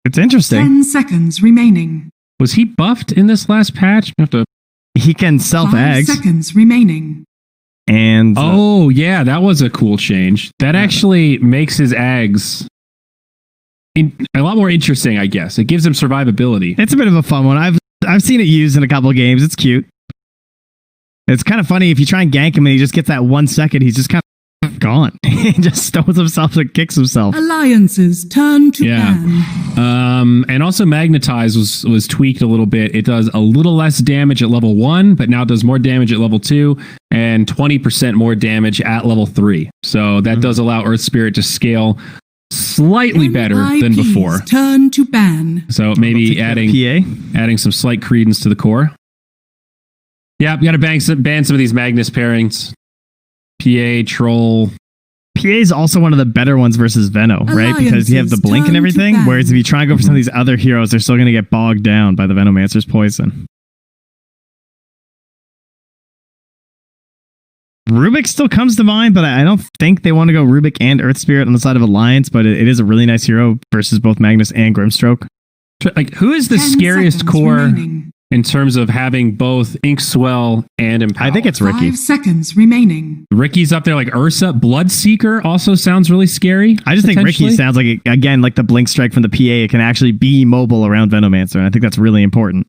it's interesting. 10 seconds remaining. Was he buffed in this last patch? He can self 5 eggs seconds remaining. and Oh yeah, that was a cool change. That actually makes his eggs a lot more interesting, I guess. It gives him survivability. it's a bit of a fun one. I've seen it used in a couple of games. It's cute. It's kind of funny if you try and gank him and he just gets that 1 second, he's just kind of gone. He just stones himself and kicks himself. Alliances turn to ban. And also Magnetize was tweaked a little bit. It does a little less damage at level 1, but now does more damage at level 2 and 20% more damage at level 3. So that does allow Earth Spirit to scale slightly better than NIPs before. Turn to ban. So maybe adding some slight credence to the core. Yeah, we got to ban some of these Magnus pairings. PA, Troll. PA is also one of the better ones versus Veno, right? Because you have the blink and Alliances everything. turn to Whereas if you try and go for some of these other heroes, they're still going to get bogged down by the Venomancer's poison. Rubik still comes to mind, but I don't think they want to go Rubik and Earth Spirit on the side of Alliance, but it is a really nice hero versus both Magnus and Grimstroke. Like, who is the 10 scariest seconds core remaining. in terms of having both Inkswell and Empower? I think it's Ricky. 5 seconds remaining. Ricky's up there like Ursa. Bloodseeker also sounds really scary. I just think Ricky potentially. sounds like, again, like the blink strike from the PA. It can actually be mobile around Venomancer, and I think that's really important.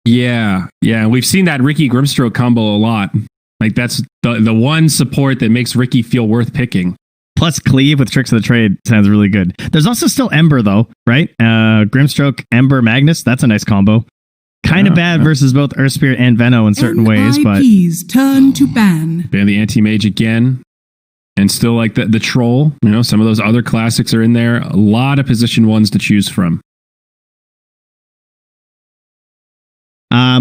Yeah. We've seen that Ricky Grimstroke combo a lot. Like, that's the one support that makes Ricky feel worth picking. Plus Cleave with Tricks of the Trade sounds really good. There's also still Ember, though, right? Grimstroke, Ember, Magnus. That's a nice combo. Kind of bad versus both Earth Spirit and Veno in certain ways, but NIPs turn to ban. Ban the Anti-Mage again. And still like the Troll. Some of those other classics are in there. A lot of position ones to choose from.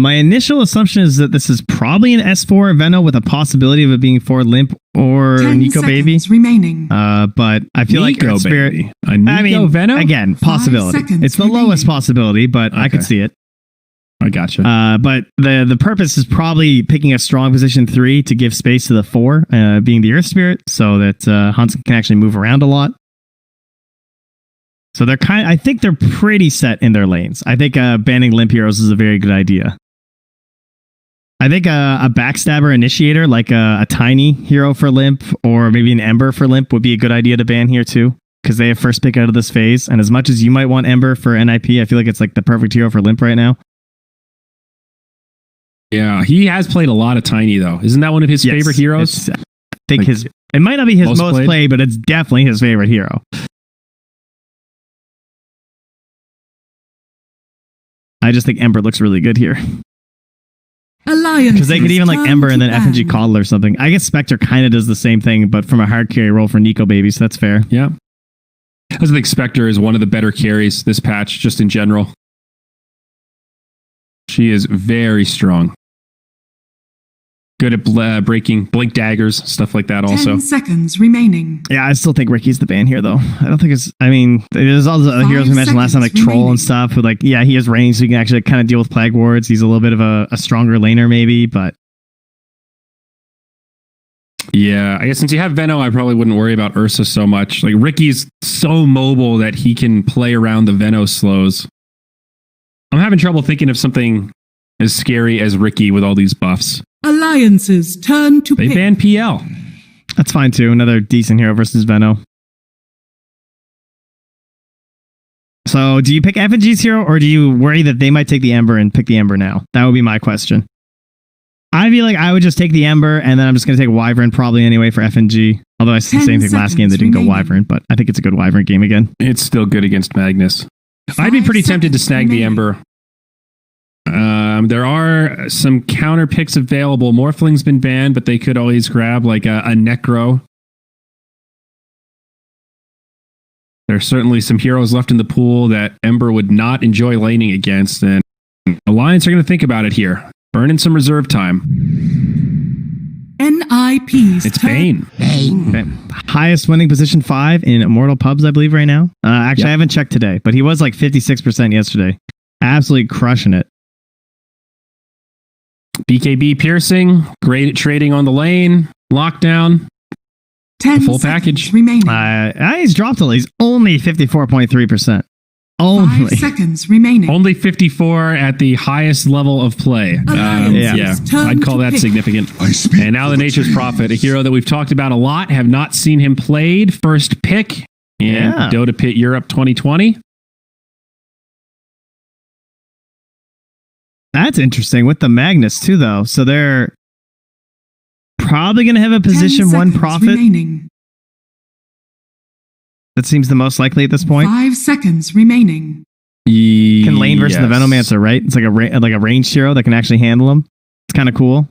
my initial assumption is that this is probably an S4 Veno with a possibility of it being for Limp or 10 Nico Baby. seconds remaining. But I feel like Nico Earth Spirit. Baby. A Nico Veno? Again, possibility. seconds It's the remaining. lowest possibility, but I could Okay. see it. I gotcha. But the purpose is probably picking a strong position 3 to give space to the 4, being the Earth Spirit, so that Hansen can actually move around a lot. So I think they're pretty set in their lanes. I think banning Limp Heroes is a very good idea. I think a Backstabber Initiator, like a Tiny hero for Limp, or maybe an Ember for Limp, would be a good idea to ban here too, because they have first pick out of this phase. And as much as you might want Ember for NiP, I feel like it's like the perfect hero for Limp right now. Yeah, he has played a lot of Tiny, though. Isn't that one of his Yes, favorite heroes? I think Like, it might not be his most most played? played, but it's definitely his favorite hero. I just think Ember looks really good here. Alliance. Because they could even like Ember and then FNG Coddle or something. I guess Spectre kind of does the same thing, but from a hard carry role for Nico Baby, so that's fair. Yeah. I think Spectre is one of the better carries this patch, just in general. She is very strong. Good at breaking blink daggers, stuff like that. Also, 10 seconds remaining. Yeah, I still think Ricky's the ban here, though. I don't think it's. I mean, there's all the other 5 heroes we mentioned last time, like seconds Troll remaining. and stuff. Who, like, yeah, he has range, so he can actually kind of deal with Plague Wards. He's a little bit of a stronger laner, maybe, but yeah, I guess since you have Veno, I probably wouldn't worry about Ursa so much. Like Ricky's so mobile that he can play around the Veno slows. I'm having trouble thinking of something as scary as Ricky with all these buffs. Alliances turn to They pick. banned PL. that's fine too. Another decent hero versus Veno. So, do you pick FNG's hero, or do you worry that they might take the Ember and pick the Ember now? That would be my question. I feel like I would just take the Ember, and then I'm just going to take Wyvern probably anyway for FNG. Although I said the 10 same thing last game, they didn't go seconds Wyvern, but I think it's a good Wyvern game again. It's still good against Magnus. I'd be 5 pretty tempted to seconds snag the remaining. Ember. There are some counter picks available. Morphling's been banned, but they could always grab like a Necro. There's certainly some heroes left in the pool that Ember would not enjoy laning against, and Alliance are going to think about it here. Burn in some reserve time. NiP's It's turn. Bane. Okay. Highest winning position 5 in Immortal Pubs, I believe, right now. Actually, I haven't checked today, but he was like 56% yesterday. Absolutely crushing it. BKB piercing, great at trading on the lane, lockdown. 10 The full seconds package. remaining. He's dropped a little. He's only 54.3%. Only. 5 seconds remaining. Only 54 at the highest level of play. Alliances turn I'd call to that pick. significant. I speak And now for the the Nature's trees. Prophet, a hero that we've talked about a lot, have not seen him played. First pick in Yeah. Dota Pit Europe 2020. That's interesting with the Magnus too, though. So they're probably going to have a 10 position 1 seconds prophet. remaining. That seems the most likely at this point. 5 seconds remaining. Can lane versus the Yes. Venomancer, right? It's like a ranged hero that can actually handle him. It's kind of cool.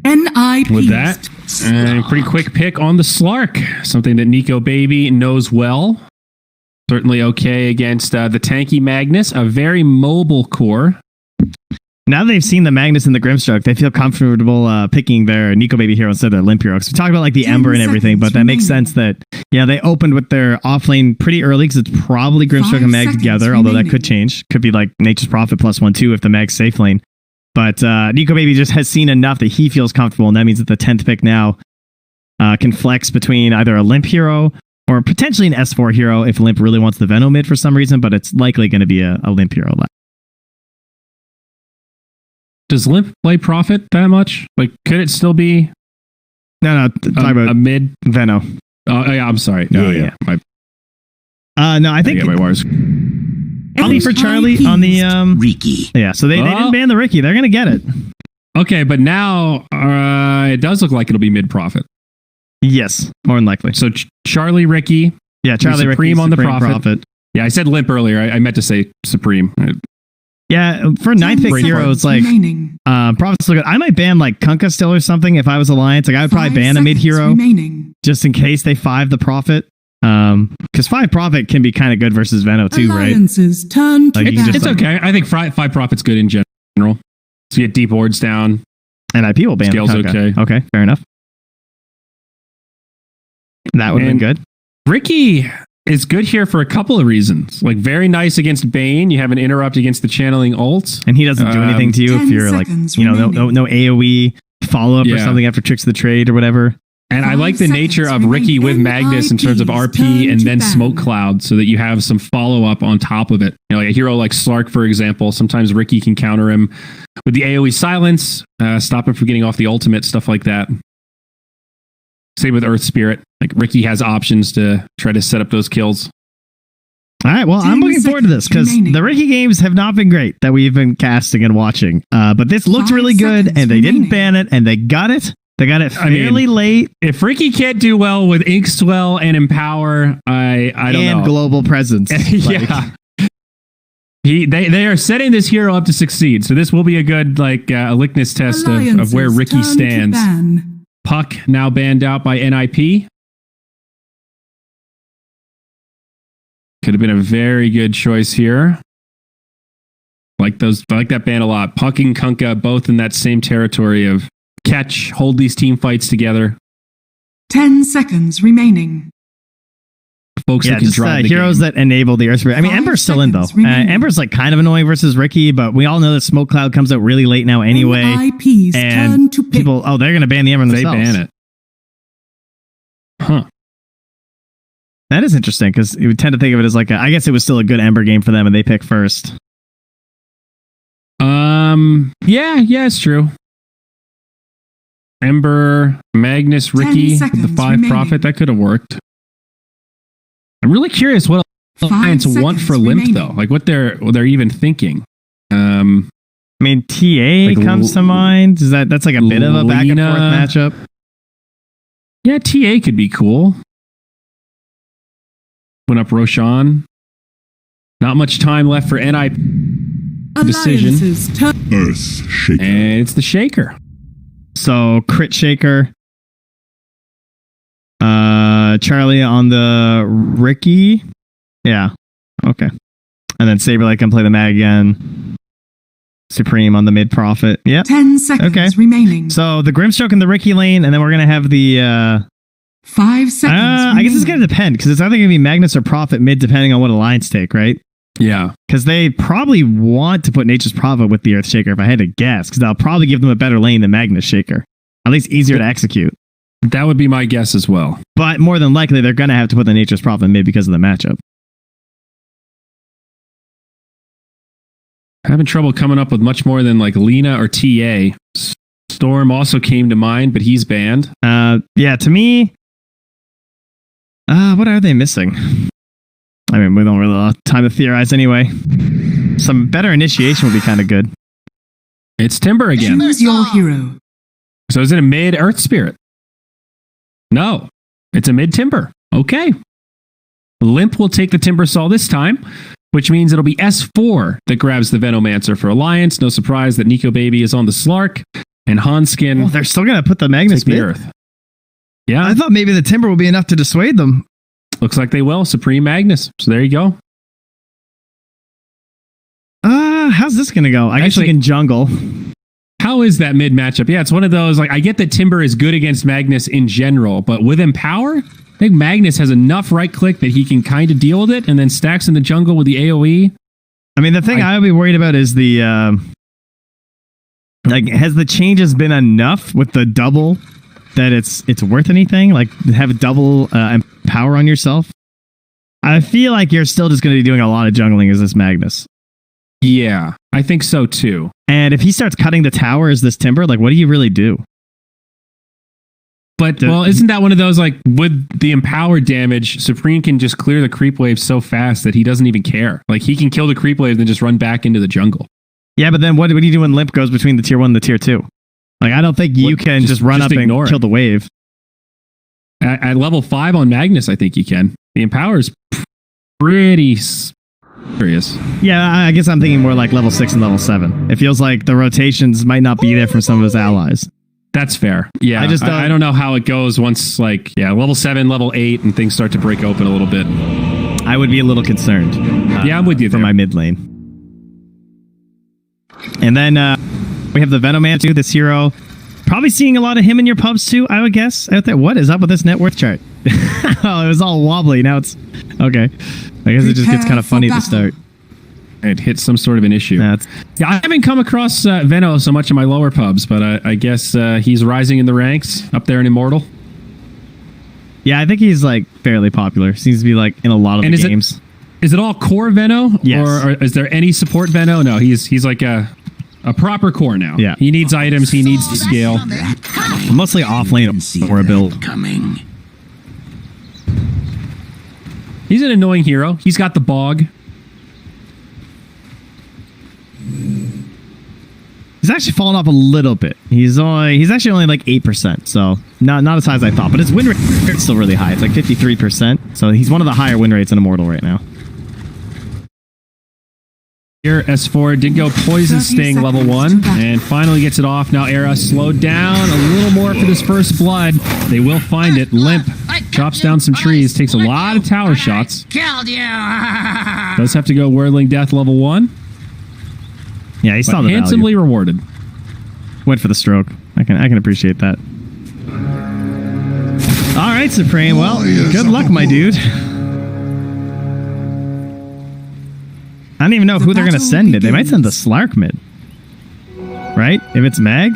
NiP. With that, and pretty quick pick on the Slark, something that Nico Baby knows well. Certainly okay against the tanky Magnus, a very mobile core. Now that they've seen the Magnus and the Grimstroke, they feel comfortable picking their Nico Baby hero instead of their Limp hero. Because we talked about like the 10 Ember and everything, but that makes remaining. sense that, yeah, they opened with their offlane pretty early because it's probably Grimstroke 5 and Mag seconds together, although that remaining. could change. Could be like Nature's Prophet +1/+2 if the Mag's safe lane. But Nico Baby just has seen enough that he feels comfortable, and that means that the 10th pick now can flex between either a Limp hero or potentially an S4 hero if Limp really wants the Venom mid for some reason, but it's likely going to be a Limp hero left. Does Limp play Prophet that much? Like, could it still be No, talk a about mid? Veno. Oh, yeah, I'm sorry. Yeah, Oh, yeah. I No, I think get my wires. only for Charlie on the Ricky. yeah. So they didn't Oh. ban the Ricky. They're gonna get it. Okay, but now it does look like it'll be mid Prophet. Yes, more than likely. So Charlie, Ricky. Yeah, Charlie Supreme Ricky, on the Supreme Prophet. Yeah, I said Limp earlier. I meant to say Supreme. Yeah, for 9th pick 10 heroes, seconds like remaining. Prophet's look good. I might ban like Kunkka still or something if I was Alliance. Like I would probably 5 ban a mid seconds hero remaining. just in case they 5 the Prophet. Because 5 Prophet can be kind of good versus Veno too, right? Alliances turn to Like, you can ban. just, It's okay. I think 5 Prophet's good in general. So you get deep wards down. And IP will ban Scale's Kunkka. okay. Okay, fair enough. That would have been And- good. Ricky is good here for a couple of reasons. Like very nice against Bane. You have an interrupt against the channeling ult. And he doesn't do anything to you if 10 you're like, seconds no remaining. AoE follow up or Yeah. something after tricks of the trade or whatever. And I 5 like the nature seconds of Ricky with remaining. Magnus in terms of NiP's RP turn and to then ban. Smoke Cloud so that you have some follow up on top of it. You know, like a hero like Slark, for example, sometimes Ricky can counter him with the AoE silence, stop him from getting off the ultimate, stuff like that. Same with Earth Spirit. Like Ricky has options to try to set up those kills. All right, well, I'm 10 looking forward to this because remaining. the Ricky games have not been great that we've been casting and watching. But this looked 5 really good, seconds and they didn't remaining. ban it, and they got it. They got it I mean, fairly late If Ricky can't do well with Inkswell and Empower, I don't and know. global presence. Like, Yeah. They are setting this hero up to succeed. So this will be a good a likeness test of where Alliances Ricky turn to stands. ban. Puck now banned out by NiP. Could have been a very good choice here. Like that ban a lot. Puck and Kunkka both in that same territory of catch, hold these team fights together. 10 seconds remaining. Folks that can just drive the heroes game. that enable the Earth Spirit. I mean, 5 Ember's still in, though. seconds remaining. Ember's like kind of annoying versus Ricky, but we all know that Smoke Cloud comes out really late now anyway. NiP's turn And to pick. people, they're going to ban the Ember They themselves. ban it. Huh. That is interesting because you would tend to think of it as like I guess it was still a good Ember game for them and they pick first. Yeah, it's true. Ember, Magnus, 10 Ricky, seconds the 5 remaining. Prophet, that could have worked. I'm really curious what 5 Alliance want seconds for Limp remaining. though. Like what they're even thinking. I mean, TA Like comes to mind. That's like a bit of a back and forth Lena. matchup. Yeah, TA could be cool. Went up Roshan. Not much time left for NiP decision. Alliance's turn. Earth Shaker. And it's the Shaker. So Crit Shaker. Charlie on the Ricky. Yeah. Okay. And then Saberlight can play the Mag again. Supreme on the mid Prophet. Yep. 10 seconds Okay. remaining. So the Grimstroke in the Ricky lane, and then we're gonna have the 5 seconds I guess it's gonna depend, because it's either gonna be Magnus or Prophet mid depending on what Alliance take, right? Yeah. Because they probably want to put Nature's Prophet with the Earth Shaker, if I had to guess, because that'll probably give them a better lane than Magnus Shaker. At least easier to execute. That would be my guess as well. But more than likely, they're going to have to put the Nature's Prophet mid because of the matchup. Having trouble coming up with much more than like Lena or TA. Storm also came to mind, but he's banned. Yeah, to me, what are they missing? I mean, we don't really have time to theorize anyway. Some better initiation would be kind of good. It's Timber again. Choose your hero. So is it a mid Earth Spirit? No, it's a mid Timber. Okay. Limp will take the Timber Saw this time, which means it'll be S4 that grabs the Venomancer for Alliance. No surprise that Nico Baby is on the Slark and Hanskin Oh, they're still going to put the Magnus take the mid? Earth. Yeah, I thought maybe the Timber would be enough to dissuade them. looks like they will. Supreme Magnus. So there you go. How's this going to go? I guess you Actually- can jungle. How is that mid matchup? Yeah, it's one of those, like, I get that Timber is good against Magnus in general, but with Empower, I think Magnus has enough right click that he can kind of deal with it, and then stacks in the jungle with the AoE. I mean, the thing I would be worried about is the like, has the changes been enough with the double that it's worth anything? Like, have a double empower on yourself. I feel like you're still just going to be doing a lot of jungling as this Magnus. Yeah, I think so too. And if he starts cutting the tower as this Timber, like, what do you really do? But, well, isn't that one of those, like, with the Empower damage, Supreme can just clear the creep wave so fast that he doesn't even care. Like, he can kill the creep wave and then just run back into the jungle. Yeah, but then what do you do when Limp goes between the tier 1 and the tier 2? Like, I don't think you can just run up and ignore it. kill the wave. At level 5 on Magnus, I think you can. The Empower is pretty serious. Yeah, I guess I'm thinking more like level 6 and level 7. It feels like the rotations might not be there from some of his allies. That's fair. Yeah, I don't know how it goes once, like, level 7, level 8, and things start to break open a little bit. I would be a little concerned. Yeah, I'm with you for there. my mid lane. And then we have the Venomancer, this hero. Probably seeing a lot of him in your pubs too, I would guess, out there. What is up with this net worth chart? Oh, it was all wobbly. Now it's... Okay. I guess it just gets kind of funny at the start. It hits some sort of an issue. Yeah, I haven't come across Veno so much in my lower pubs, but I guess he's rising in the ranks up there in Immortal. Yeah, I think he's like fairly popular. Seems to be like in a lot of the games. Is it all core Veno? Yes. Or is there any support Veno? No, he's like a proper core now. Yeah. He needs items. He needs to scale. Mostly off lane or a build. Coming. He's an annoying hero. He's got the bog. He's actually fallen off a little bit. He's actually only like 8%, so not as high as I thought. But his win rate is still really high. It's like 53%. So he's one of the higher win rates in Immortal right now. Here, S4 did go Poison 30 Sting level seconds 1 to battle. and finally gets it off. Now Era slowed down a little more for this first blood. They will find it. Limp chops down some trees, takes a lot of tower shots. Killed you. Does have to go Whirling Death level 1. Yeah, he saw but the handsomely value. rewarded. Went for the stroke. I can appreciate that. All right, Supreme. Well, good luck, my dude. I don't even know who they're going to send it. They might send the Slark mid. Right? If it's Mag?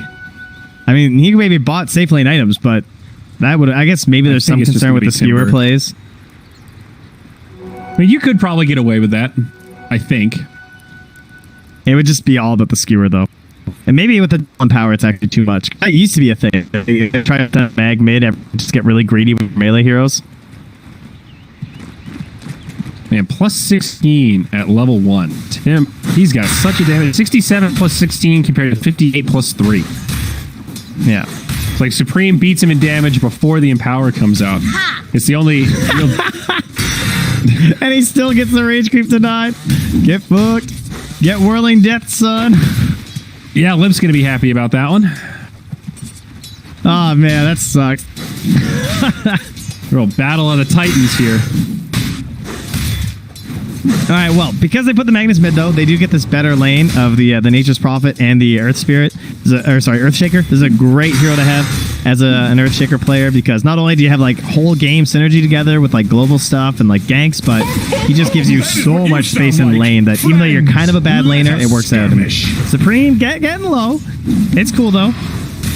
I mean, he maybe bought safe lane items, but that would... I guess maybe there's some it's just concern gonna with be the skewer Timber. plays. I mean, you could probably get away with that, I think. It would just be all about the skewer, though. And maybe with the on power, it's actually too much. That used to be a thing. They try to mag mid and just get really greedy with melee heroes. Man, plus 16 at level 1. Tim, he's got such a damage. 67 plus 16 compared to 58 plus 3. Yeah. It's like Supreme beats him in damage before the Empower comes out. It's the only... And he still gets the rage creep denied. Get fucked. Get whirling death, son. Yeah, Limp's going to be happy about that one. Oh, man, that sucks. Real battle of the Titans here. All right, well, because they put the Magnus mid, though, they do get this better lane of the Nature's Prophet and the Earth Spirit. Earthshaker. This is a great hero to have as an Earthshaker player because not only do you have, like, whole game synergy together with, like, global stuff and, like, ganks, but he just gives you so much space in lane that even though you're kind of a bad laner, it works out. Supreme getting low. It's cool, though.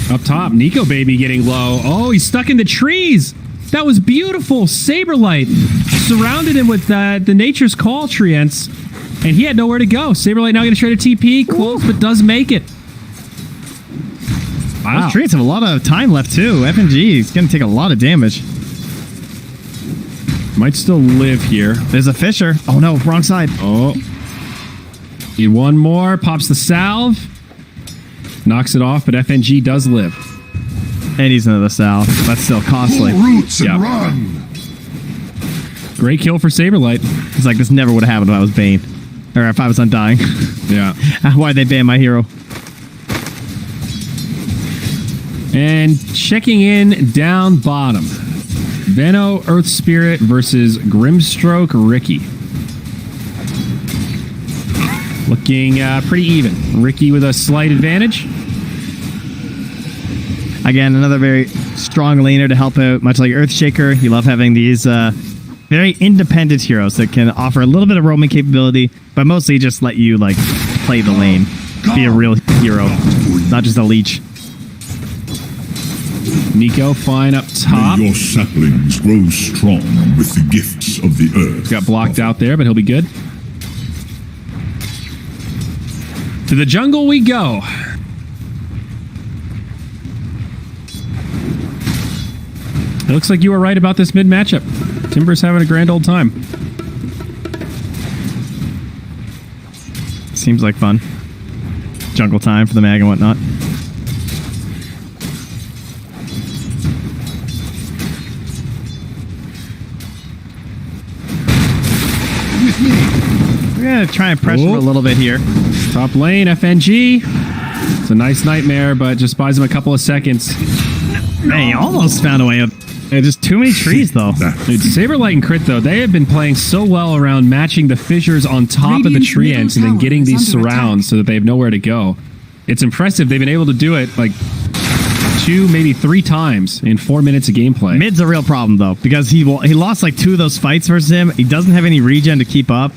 Up top, Nico Baby getting low. Oh, he's stuck in the trees. That was beautiful. Saberlight surrounded him with the Nature's Call treants, and he had nowhere to go. Saberlight now going to try to TP. Close, but does make it. Wow. Those treants have a lot of time left, too. FNG is going to take a lot of damage. Might still live here. There's a Fisher. Oh, no. Wrong side. Oh. Need one more. Pops the salve. Knocks it off, but FNG does live. And he's into the south. That's still costly. Roots and run. Great kill for Saberlight. It's like this never would have happened if I was Bane. Or if I was Undying. Yeah. Why'd they ban my hero? And checking in down bottom. Veno, Earth Spirit versus Grimstroke, Ricky. Looking pretty even. Ricky with a slight advantage. Again, another very strong laner to help out, much like Earthshaker. You love having these very independent heroes that can offer a little bit of roaming capability, but mostly just let you like play the lane, be a real hero, not just a leech. Nico fine up top. May your saplings grow strong with the gifts of the earth. Got blocked out there, but he'll be good. To the jungle we go. It looks like you were right about this mid matchup. Timber's having a grand old time. Seems like fun. Jungle time for the mag and whatnot. We're going to try and pressure a little bit here. Top lane, FNG. It's a nice nightmare, but just buys him a couple of seconds. Man, he almost found a way up. Just too many trees, though. Dude, Saberlight and Crit, though, they have been playing so well around matching the fissures on top of the tree ends and then getting these surrounds so that they have nowhere to go. It's impressive. They've been able to do it like 2, maybe 3 times in 4 minutes of gameplay. Mid's a real problem, though, because he lost like 2 of those fights versus him. He doesn't have any regen to keep up.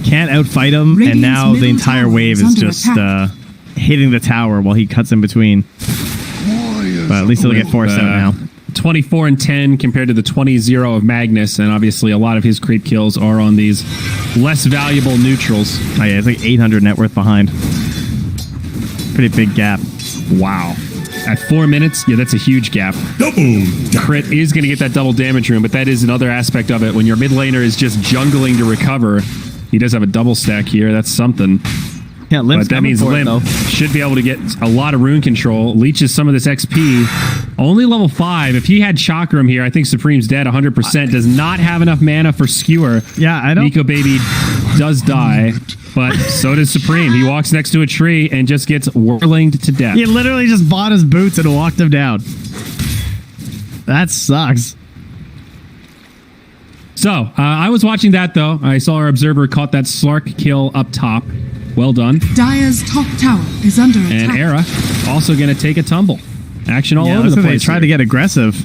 Can't outfight him, and now the entire wave is just hitting the tower while he cuts in between. But at least he'll get forced out now. 24 and 10 compared to the 20-0 of Magnus, and obviously a lot of his creep kills are on these less valuable neutrals. Oh yeah, it's like 800 net worth behind. Pretty big gap. Wow. At 4 minutes, yeah, that's a huge gap. Double. Crit is going to get that double damage room, but that is another aspect of it. When your mid laner is just jungling to recover, he does have a double stack here. That's something. Yeah, Limp's but that means Limp should be able to get a lot of rune control. Leeches some of this XP. Only level 5. If he had Chakram here, I think Supreme's dead 100%. Does not have enough mana for Skewer. Yeah, I don't... Nico Baby does die, but so does Supreme. He walks next to a tree and just gets whirlinged to death. He literally just bought his boots and walked him down. That sucks. So, I was watching that, though. I saw our observer caught that Slark kill up top. Well done. Dire's top tower is under attack. And Era also going to take a tumble. Action all over looks the like place. They tried to get aggressive.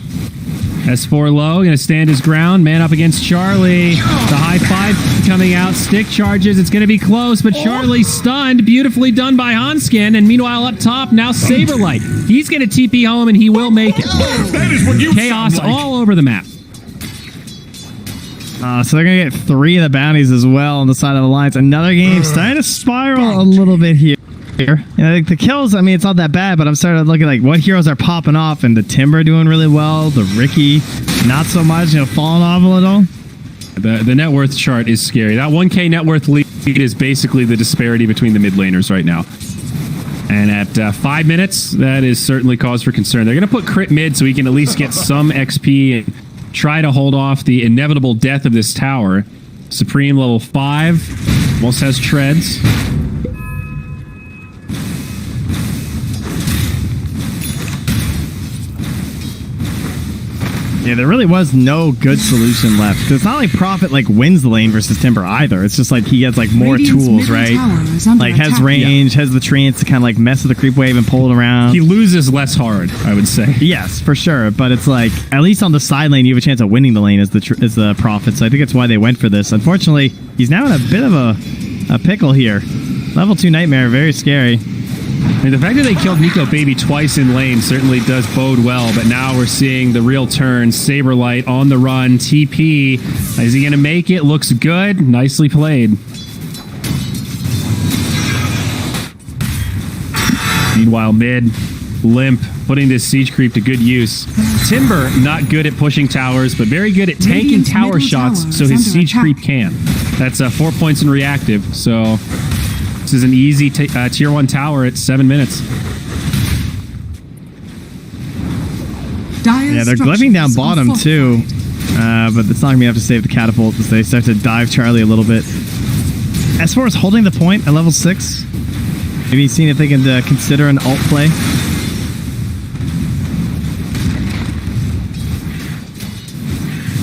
S4 low, going to stand his ground. Man up against Charlie. The high five coming out. Stick charges. It's going to be close, but Charlie stunned. Beautifully done by Hanskin. And meanwhile, up top, now Saberlight. He's going to TP home, and he will make it. That is what you Chaos sound like. all over the map. So they're going to get 3 of the bounties as well on the side of the lines. Another game starting to spiral a little bit here. Like the kills, I mean, it's not that bad, but I'm starting to look at like what heroes are popping off, and the Timber doing really well. The Ricky, not so much, falling off a little. The net worth chart is scary. That 1K net worth lead is basically the disparity between the mid laners right now. And at 5 minutes, that is certainly cause for concern. They're going to put crit mid so he can at least get some XP and try to hold off the inevitable death of this tower. Supreme level 5. Almost has treads. Yeah, there really was no good solution left. 'Cause it's not like Prophet like wins the lane versus Timber either. It's just like he has like more Radiant's tools, middle right? tower is under Like has attack. range, has the treants to kind of like mess with the creep wave and pull it around. He loses less hard, I would say. Yes, for sure. But it's like at least on the side lane, you have a chance of winning the lane as the Prophet. So I think that's why they went for this. Unfortunately, he's now in a bit of a pickle here. Level 2 Nightmare, very scary. I mean, the fact that they killed Nico Baby twice in lane certainly does bode well, but now we're seeing the real turn. Saberlight on the run. TP. Is he going to make it? Looks good. Nicely played. Meanwhile, mid, Limp, putting this siege creep to good use. Timber, not good at pushing towers, but very good at tanking Radiant's tower middle shots tower so is his under siege attack. creep can. That's 4 points in reactive, so this is an easy tier 1 tower at 7 minutes. Dire's Yeah, they're structures glyphing down are bottom fortified. too. But it's not going to be enough to save the catapult as they start to dive Charlie a little bit. S4 is holding the point at level 6. Maybe seeing if they can consider an alt play.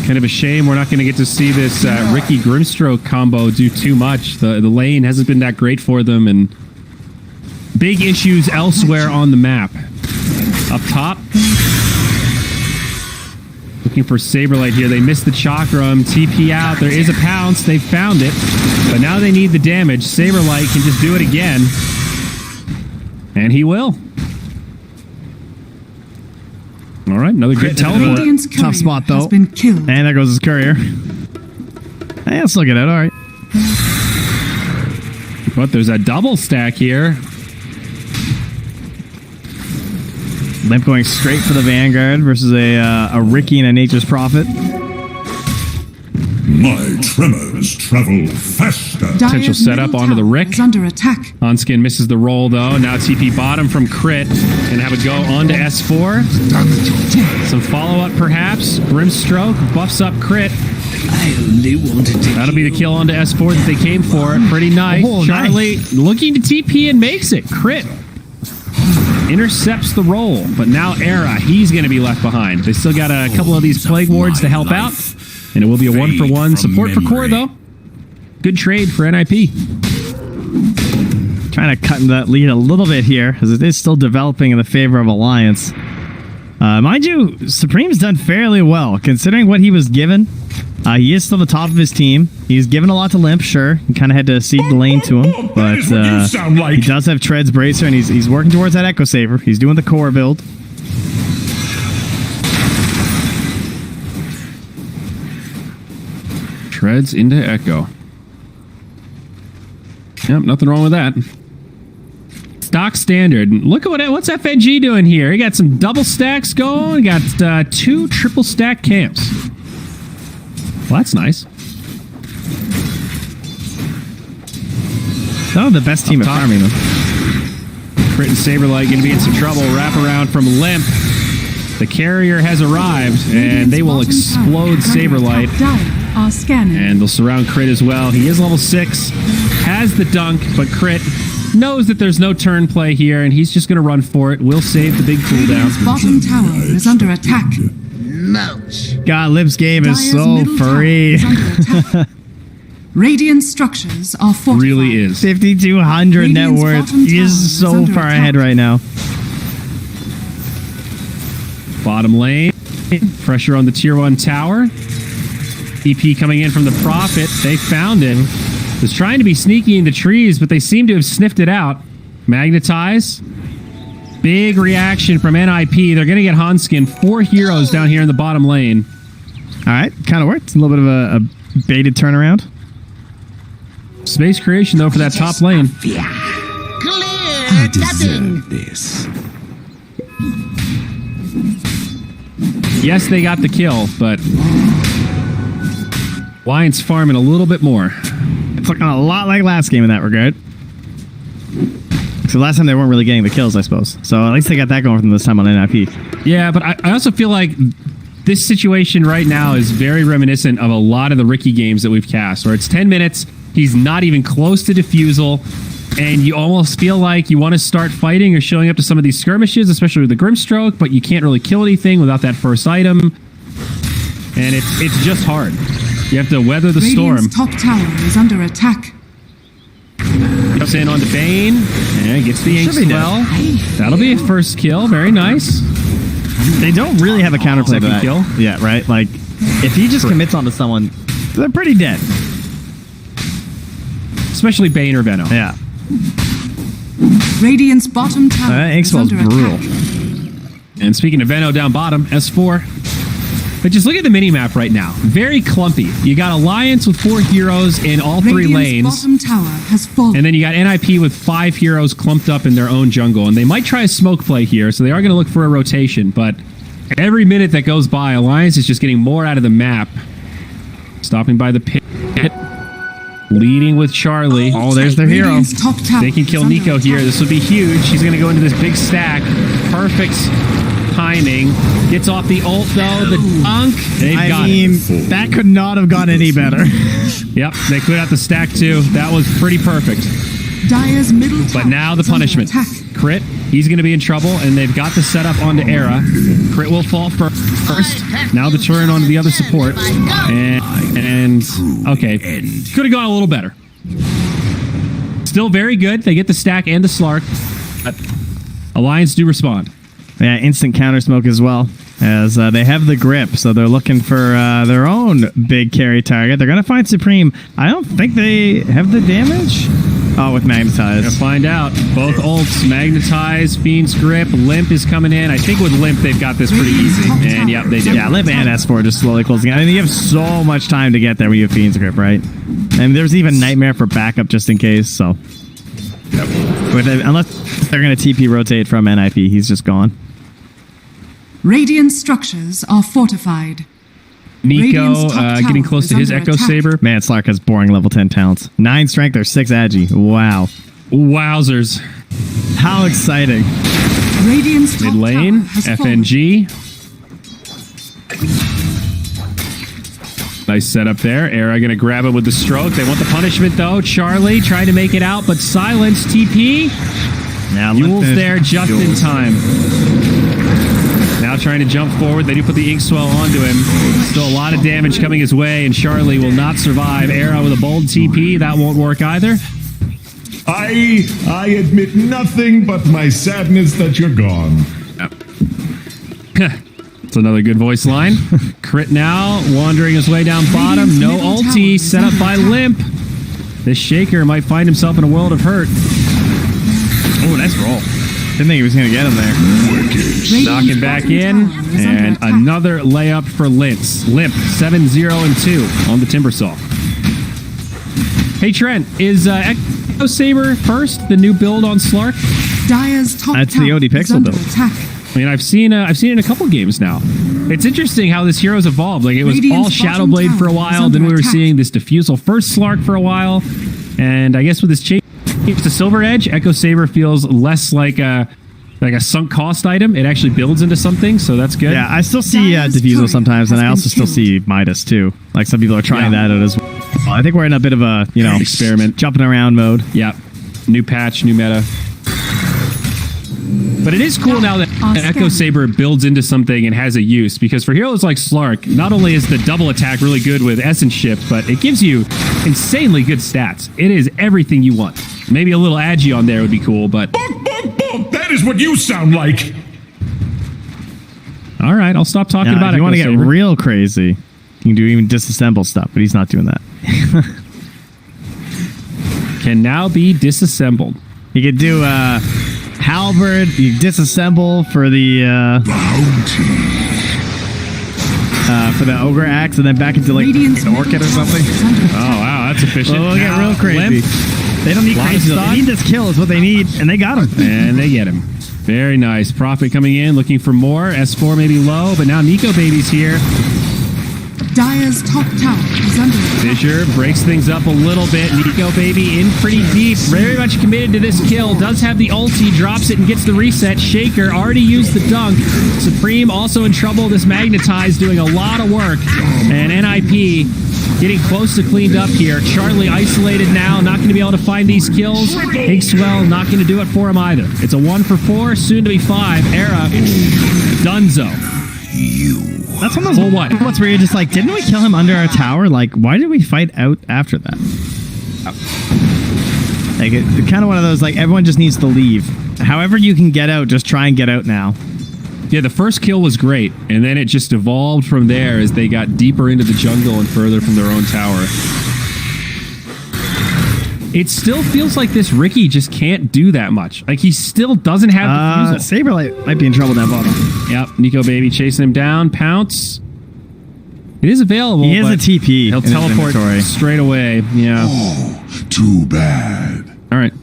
Kind of a shame we're not going to get to see this Ricky Grimstroke combo do too much. The lane hasn't been that great for them, and big issues elsewhere on the map. Up top, looking for Saberlight here. They missed the Chakram. TP out. There is a pounce. They found it, but now they need the damage. Saberlight can just do it again, and he will. All right, another good teleport. Radiant's courier Tough spot, though. has been killed. And there goes his courier. Hey, let's look at it. All right. But there's a double stack here. Limp going straight for the Vanguard versus a Ricky and a Nature's Prophet. My tremors travel faster. Potential Dire's setup middle onto the tower Rick. is under attack. Hanskin misses the roll, though. Now TP bottom from Crit. Gonna have a go onto S4. Some follow-up, perhaps. Grimstroke buffs up Crit. I only wanted to. That'll be the kill onto S4 that they came for. Pretty nice. Oh, Charlie looking to TP and makes it. Crit intercepts the roll, but now Era, he's going to be left behind. They still got a couple of these Plague Wards to help out, and it will be a 1-for-1 support for core, though. Good trade for NiP. Trying to cut into that lead a little bit here, as it is still developing in the favor of Alliance. Mind you, Supreme's done fairly well, considering what he was given. He is still the top of his team. He's given a lot to Limp, sure. He kind of had to cede the lane to him, but is what you sound like. he does have Treads Bracer, and he's working towards that Echo Saver. He's doing the core build. Treads into Echo. Yep, nothing wrong with that. Stock standard. Look at what's FNG doing here. He got some double stacks going. He got 2 triple stack camps. Well, that's nice. Oh, the best team at top. farming them. Crit and Saberlight going to be in some trouble. Wrap around from Limp. The carrier has arrived, and they will explode Saberlight. Dire are scanning. And they'll surround Crit as well. He is level 6, has the dunk, but Crit knows that there's no turn play here, and he's just going to run for it. Will save the big Radiant's cooldown. bottom tower is under attack. Mulch. God, Limp's game is Dire's so middle tower free. is under attack. Radiant structures are fortified. Really is. 5,200 net Radiant's worth. bottom He tower is is so under far attack. ahead right now. Bottom lane. Pressure on the tier 1 tower. EP coming in from the Prophet. They found him. Was trying to be sneaky in the trees, but they seem to have sniffed it out. Magnetize. Big reaction from NiP. They're going to get Hanskin. 4 heroes down here in the bottom lane. All right, kind of worked. A little bit of a baited turnaround. Space creation, though, for that top lane. I deserve this. Yes, they got the kill, but Lions farming a little bit more. It's looking a lot like last game in that regard. So last time they weren't really getting the kills, I suppose. So at least they got that going from this time on NiP. Yeah, but I also feel like this situation right now is very reminiscent of a lot of the Ricky games that we've cast, where it's 10 minutes, he's not even close to defusal, and you almost feel like you want to start fighting or showing up to some of these skirmishes, especially with the Grimstroke, but you can't really kill anything without that first item. And it's just hard. You have to weather the storm. Radiant's top tower is under attack. Jumps in onto Bane, and gets the Should be Inkswell. That'll be a first kill. Very nice. They don't really have a counterplay to Second that. kill. Yeah, right? Like, if he just commits onto someone, they're pretty dead. Especially Bane or Venom. Yeah. Radiant's bottom tower is Inkswell's under brutal. attack. And speaking of Venno down bottom, S4. But just look at the minimap right now. Very clumpy. You got Alliance with 4 heroes in all 3 Radiant's lanes. bottom tower has fallen. And then you got NiP with 5 heroes clumped up in their own jungle. And they might try a smoke play here, so they are going to look for a rotation. But every minute that goes by, Alliance is just getting more out of the map. Stopping by the pit. Leading with Charlie. Oh, there's their hero. Radiant's top tower They can kill is under Nico attack. here. This would be huge. She's going to go into this big stack. Perfect timing. Gets off the ult, though. The dunk. They've got it. that could not have gone any better. Yep, they cleared out the stack, too. That was pretty perfect. Dire's middle tower But now the is under punishment. attack. Crit, he's going to be in trouble, and they've got the setup onto Era. Crit will fall first. Now the turn onto the other support. And okay, could have gone a little better. Still very good. They get the stack and the Slark. But Alliance do respond. Yeah, instant counter smoke as well, as they have the grip, so they're looking for their own big carry target. They're going to find Supreme. I don't think they have the damage. Oh, with Magnetize. Gonna find out. Both ults, Magnetize, Fiend's Grip, Limp is coming in. I think with Limp they've got this pretty easy. And yep, they do. Yeah, Limp and S4 just slowly closing out. I mean, you have so much time to get there when you have Fiend's Grip, right? And there's even Nightmare for backup just in case, so. Unless they're going to TP rotate from NiP, he's just gone. Radiant structures are fortified. Nico Radiant's top getting tower close is to his under Echo attack. Saber. Man, Slark has boring level 10 talents. 9 strength or 6 agi. Wow. Wowzers. How exciting. Radiant's top Mid lane, tower has fallen. FNG. Nice setup there. Era gonna grab him with the stroke. They want the punishment though. Charlie trying to make it out, but silence. TP. Now Yule's there just in time. Now trying to jump forward. They do put the Inkswell onto him. Still a lot of damage coming his way, and Charlie will not survive. Era with a bold TP. That won't work either. I admit nothing but my sadness that you're gone. It's another good voice line. Crit now, wandering his way down bottom. No Radiant's middle ulti, tower set up is by under Limp. This Shaker might find himself in a world of hurt. Oh, nice roll. Didn't think he was going to get him there. Knocking back in, and another layup for Limp. 7-0-2 on the Timbersaw. Hey Trent, is Echo Saber first, the new build on Slark? Dire's top That's tower the OD is Pixel under build. attack. I mean, I've seen it in a couple games now. It's interesting how this hero's evolved. Like, it was Radiant's all Shadow bottom Blade for a tower while, is then we under were attack. seeing this Diffusal first Slark for a while, and I guess with this change to Silver Edge, Echo Saber feels less like a sunk cost item. It actually builds into something, so that's good. Yeah, I still see Dire's Diffusal courier sometimes, and has I also been still see Midas too. Like some people are trying Yeah. that out as well. I think we're in a bit of a, Experiment. jumping around mode. Yeah. New patch, new meta. But it is cool now that Echo Saber builds into something and has a use, because for heroes like Slark, not only is the double attack really good with Essence Shift, but it gives you insanely good stats. It is everything you want. Maybe a little Agi on there would be cool, but... Bonk, bonk, bonk. That is what you sound like. All right, I'll stop talking about it. If you want to get real crazy, you can do even disassemble stuff, but he's not doing that. Can now be disassembled. You could do halberd, you disassemble for the ogre axe, and then back into like an orchid or something. Oh wow, that's efficient. Well, we'll get real crazy. They don't need crazy. They need this kill is what they need, and they got him. And they get him. Very nice. Prophet coming in, looking for more. S4 maybe low, but now Nico Baby's here. Dire's top tower is under attack. Fissure breaks things up a little bit. Nico Baby in pretty deep. Very much committed to this kill. Does have the ulti. Drops it and gets the reset. Shaker already used the dunk. Supreme also in trouble. This Magnetize doing a lot of work. And NiP getting close to cleaned up here. Charlie isolated now. Not going to be able to find these kills. Inkswell not going to do it for him either. It's a 1 for 4. Soon to be 5. Era. Dunzo. That's one of those ones where you're just like, didn't we kill him under our tower? Like, why did we fight out after that? Like, it's kind of one of those, like, everyone just needs to leave. However you can get out, just try and get out now. Yeah, the first kill was great, and then it just evolved from there as they got deeper into the jungle and further from their own tower. It still feels like this Ricky just can't do that much. Like, he still doesn't have the fusel. Saberlight might be in trouble down bottom. Yep, Nico Baby chasing him down. Pounce. It is available. He is a TP. He'll teleport straight away. Yeah. Oh, too bad. All right.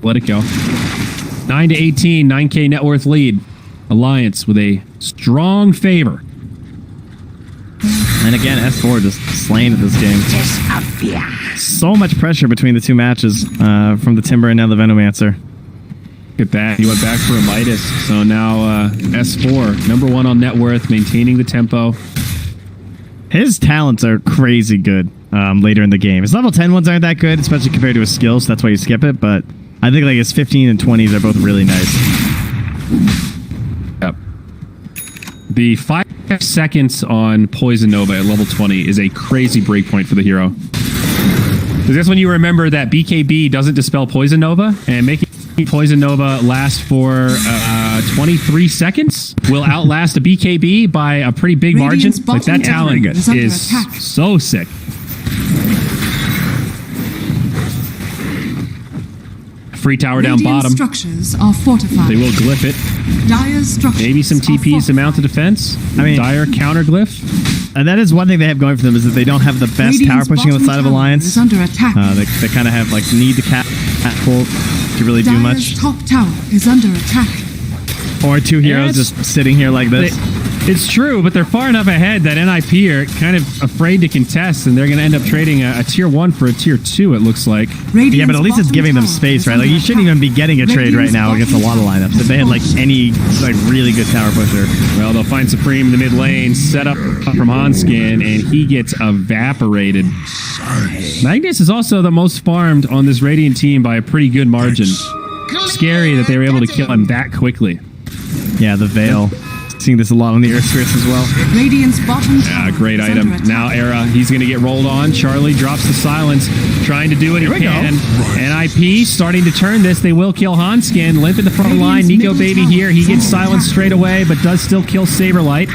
Let it go. 9-18, 9K net worth lead. Alliance with a strong favor. And again, S4 just slain at this game. So much pressure between the two matches from the Timber and now the Venomancer. Look at that. He went back for a Midas. So now S4, number 1 on net worth, maintaining the tempo. His talents are crazy good later in the game. His level 10 ones aren't that good, especially compared to his skills, so that's why you skip it. But I think like his 15 and 20s are both really nice. Yep. The 5 seconds on Poison Nova at level 20 is a crazy breakpoint for the hero. Because that's when you remember that BKB doesn't dispel Poison Nova, and making Poison Nova last for 23 seconds will outlast a BKB by a pretty big margin. Like, that talent is so sick. Free tower down bottom. Structures are fortified. They will glyph it. Dire's structures. Maybe some TPs to mount the defense. I mean, Dire counter glyph. And that is one thing they have going for them, is that they don't have the best tower pushing on the side of Alliance. Is under attack. They kind of have like need the cat pull to really do much. Top tower is under attack. Or two heroes just sitting here like this. It's true, but they're far enough ahead that NiP are kind of afraid to contest, and they're going to end up trading a tier 1 for a tier 2, it looks like. Yeah, but at least it's giving them space, right? Like, you shouldn't even be getting a trade right now against a lot of lineups. If they had, like, any, like, really good tower pusher. Well, they'll find Supreme in the mid lane, set up from Hanskin, and he gets evaporated. Magnus is also the most farmed on this Radiant team by a pretty good margin. Scary that they were able to kill him that quickly. Yeah, the Veil. Seeing this a lot on the Earth Spirits as well. Radiant's bottom yeah, great item. Now Era, he's going to get rolled on. Charlie drops the silence, trying to do what he can. NiP starting to turn this. They will kill Hanskin. Limp in the front line. Nico Baby here. He gets silenced straight away, but does still kill Saberlight.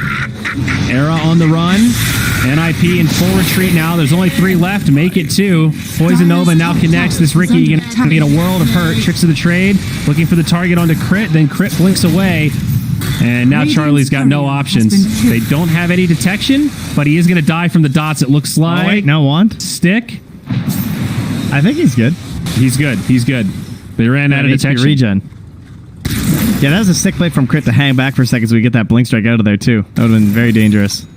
Era on the run. NiP in full retreat now. There's only 3 left. Make it 2. Poison Nova now connects. This Ricky going to get a world of hurt. Tricks of the trade. Looking for the target onto Crit. Then Crit blinks away. And now Charlie's got no options. They don't have any detection, but he is going to die from the dots, it looks like. Oh, wait, no wand? Stick. I think he's good. He's good. He's good. They ran out of detection. Regen. Yeah, that was a sick play from Crit to hang back for a second so we get that blink strike out of there, too. That would have been very dangerous.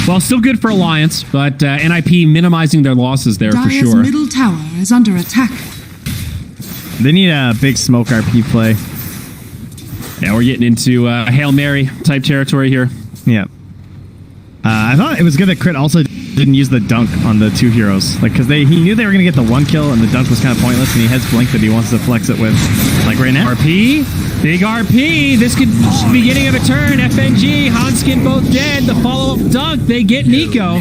Well, still good for Alliance, but NiP minimizing their losses there for sure. Dire's middle tower is under attack. They need a big smoke RP play. Yeah, we're getting into Hail Mary type territory here. Yeah. I thought it was good that Crit also didn't use the dunk on the two heroes. Like, because he knew they were going to get the one kill, and the dunk was kind of pointless, and he has blink that he wants to flex it with. Like right now. RP. Big RP. This could be the beginning of a turn. FNG, Hanskin both dead. The follow-up dunk. They get Nico.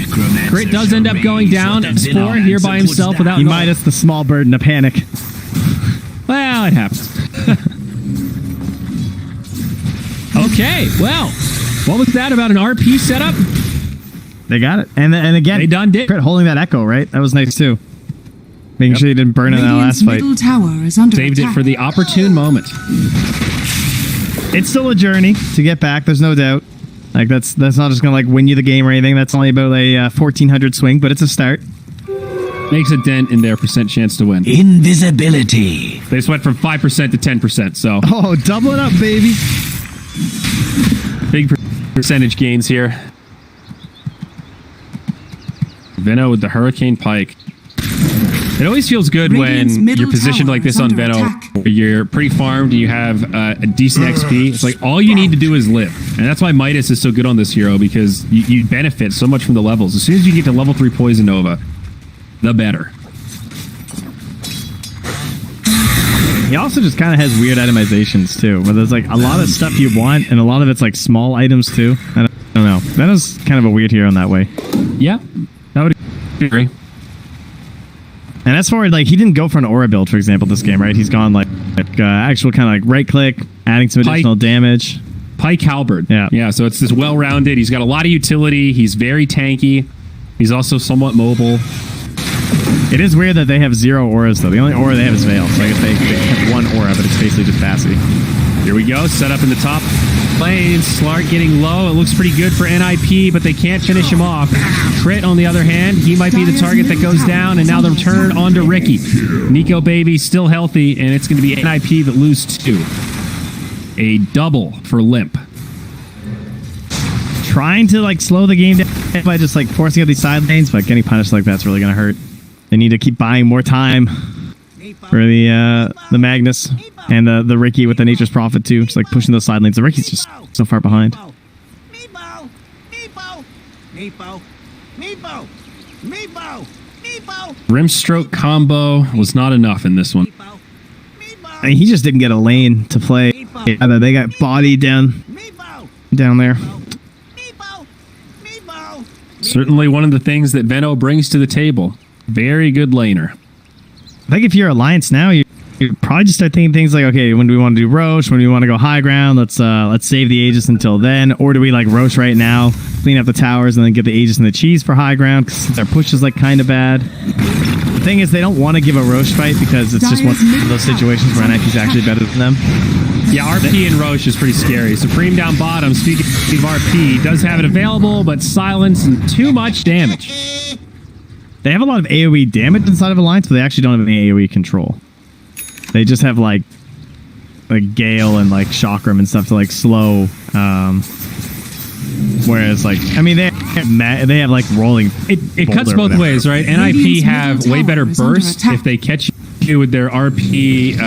Crit does end up going down. S4 here by himself without He minus the small bird in a panic. Well, it happens. Okay, well, what was that about an RP setup? They got it. And again, They done did. Crit holding that echo, right? That was nice too. Making sure he didn't burn in that last fight. Middle tower is under Saved attack. it for the opportune moment. It's still a journey to get back. There's no doubt. Like that's not just gonna like win you the game or anything. That's only about a 1400 swing, but it's a start. Makes a dent in their percent chance to win. Invisibility. They just went from 5% to 10%, so Oh, double it up, baby. big percentage gains here. Veno with the Hurricane Pike. It always feels good Radiant's when middle you're positioned tower like this is on under Veno. attack. Where you're pretty farmed, you have a decent XP. It's like all you need to do is live. And that's why Midas is so good on this hero, because you benefit so much from the levels. As soon as you get to level 3 Poison Nova, the better. He also just kind of has weird itemizations too, where there's like a lot of stuff you want, and a lot of it's like small items too. I don't know. Veno's kind of a weird hero in that way. Yeah, I would agree. And as for like, he didn't go for an aura build, for example, this game, right? He's gone like actual kind of like right click, adding some additional damage. Pike Halberd. Yeah. Yeah, so it's this well-rounded. He's got a lot of utility. He's very tanky. He's also somewhat mobile. It is weird that they have 0 auras though. The only aura they have is Veil. So I guess they have 1 aura, but it's basically just Bassy. Here we go. Set up in the top lane. Slark getting low. It looks pretty good for NiP, but they can't finish him off. Crit, on the other hand, he might be the target that goes down, and now the turn onto Ricky. Nico Baby still healthy, and it's going to be NiP that lose 2. A double for Limp. Trying to like slow the game down by just like forcing out these side lanes, but getting punished like that's really going to hurt. They need to keep buying more time for the Magnus and the Ricky with the Nature's Prophet too. Just like pushing those side lanes. The Ricky's just so far behind. Rimstroke combo was not enough in this one. I mean, he just didn't get a lane to play. They got bodied down there. Certainly one of the things that Veno brings to the table. Very good laner. I think if you're Alliance now, you probably just start thinking things like, okay, when do we want to do Roche? When do we want to go high ground? Let's save the Aegis until then. Or do we like Roche right now, clean up the towers, and then get the Aegis and the cheese for high ground? Because their push is like kind of bad. The thing is, they don't want to give a Roche fight because it's just one of those situations where NiP's actually better than them. Yeah, RP and Roche is pretty scary. Supreme down bottom, speaking of RP, does have it available, but silence and too much damage. They have a lot of AoE damage inside of Alliance, but they actually don't have any AoE control. They just have like Gale and like Chakram and stuff to like slow. Whereas like, I mean, they have like rolling. It cuts both ways, right? NiP have way better burst if they catch you with their RP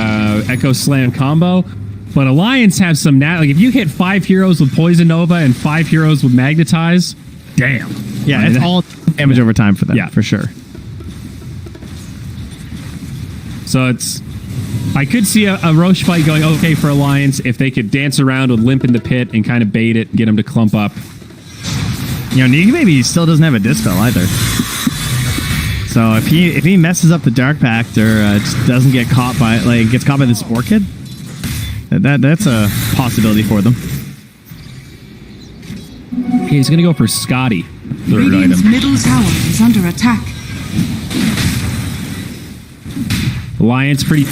Echo Slam combo. But Alliance have some like if you hit 5 heroes with Poison Nova and 5 heroes with Magnetize, damn. Yeah, it's all damage over time for them, Yeah. for sure. So I could see a Roche fight going okay for Alliance if they could dance around with Limp in the pit and kind of bait it and get him to clump up. You know, NiP maybe still doesn't have a Dispel either. So if he messes up the Dark Pact or just doesn't get caught by gets caught by this Orchid, that's a possibility for them. Okay, he's gonna go for Scotty. Third Radiant's item. middle tower is under attack. Alliance pretty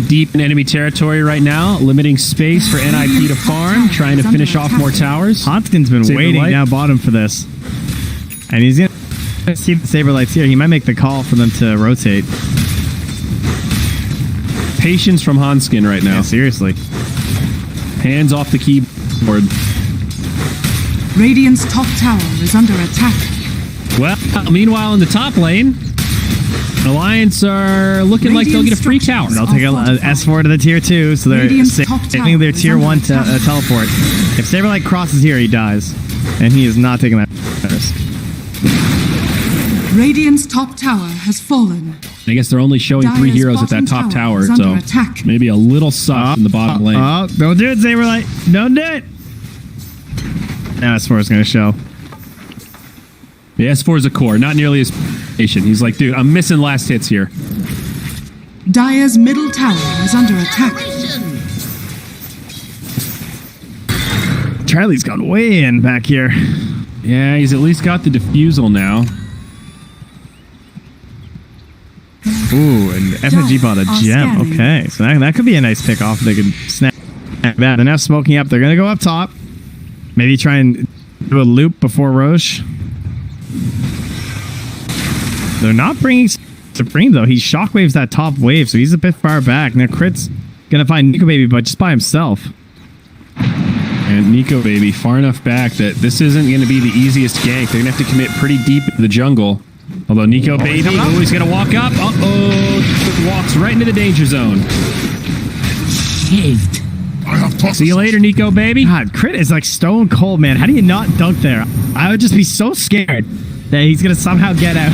deep in enemy territory right now, limiting space for NiP to farm, trying to finish off more towers. Hanskin's been waiting down bottom for this. And he's going to see the Saberlights here. He might make the call for them to rotate. Patience from Hanskin right now. Yeah, seriously. Hands off the keyboard. Radiant's top tower is under attack. Well, meanwhile in the top lane, Alliance are looking like they'll get a free tower. They'll take a S4 to the tier 2, so they're saving their tier 1 teleport. If Saberlight crosses here, he dies. And he is not taking that risk. Radiant's top tower has fallen. I guess they're only showing 3 Dire's heroes at that bottom top tower tower, is so under attack. maybe a little sus in the bottom lane. Oh, don't do it, Saberlight. Don't do it. Now S4 is going to show. The S4 is a core, not nearly as patient. He's like, dude, I'm missing last hits here. Dire's middle tower is under attack. Charlie's gone way in back here. Yeah, he's at least got the diffusal now. Ooh, and FNG bought a gem. Okay, so that could be a nice pick off. They could snap that. They're now smoking up. They're going to go up top. Maybe try and do a loop before Roche. They're not bringing Supreme, though. He shockwaves that top wave, so he's a bit far back. Now, Crit's going to find Nico Baby, but just by himself. And Nico Baby far enough back that this isn't going to be the easiest gank. They're going to have to commit pretty deep into the jungle. Although Nico Baby, he's going to walk up. Uh-oh. Walks right into the danger zone. Shaved. See you later, Nico Baby. God, Crit is like stone cold, man. How do you not dunk there? I would just be so scared that he's going to somehow get out.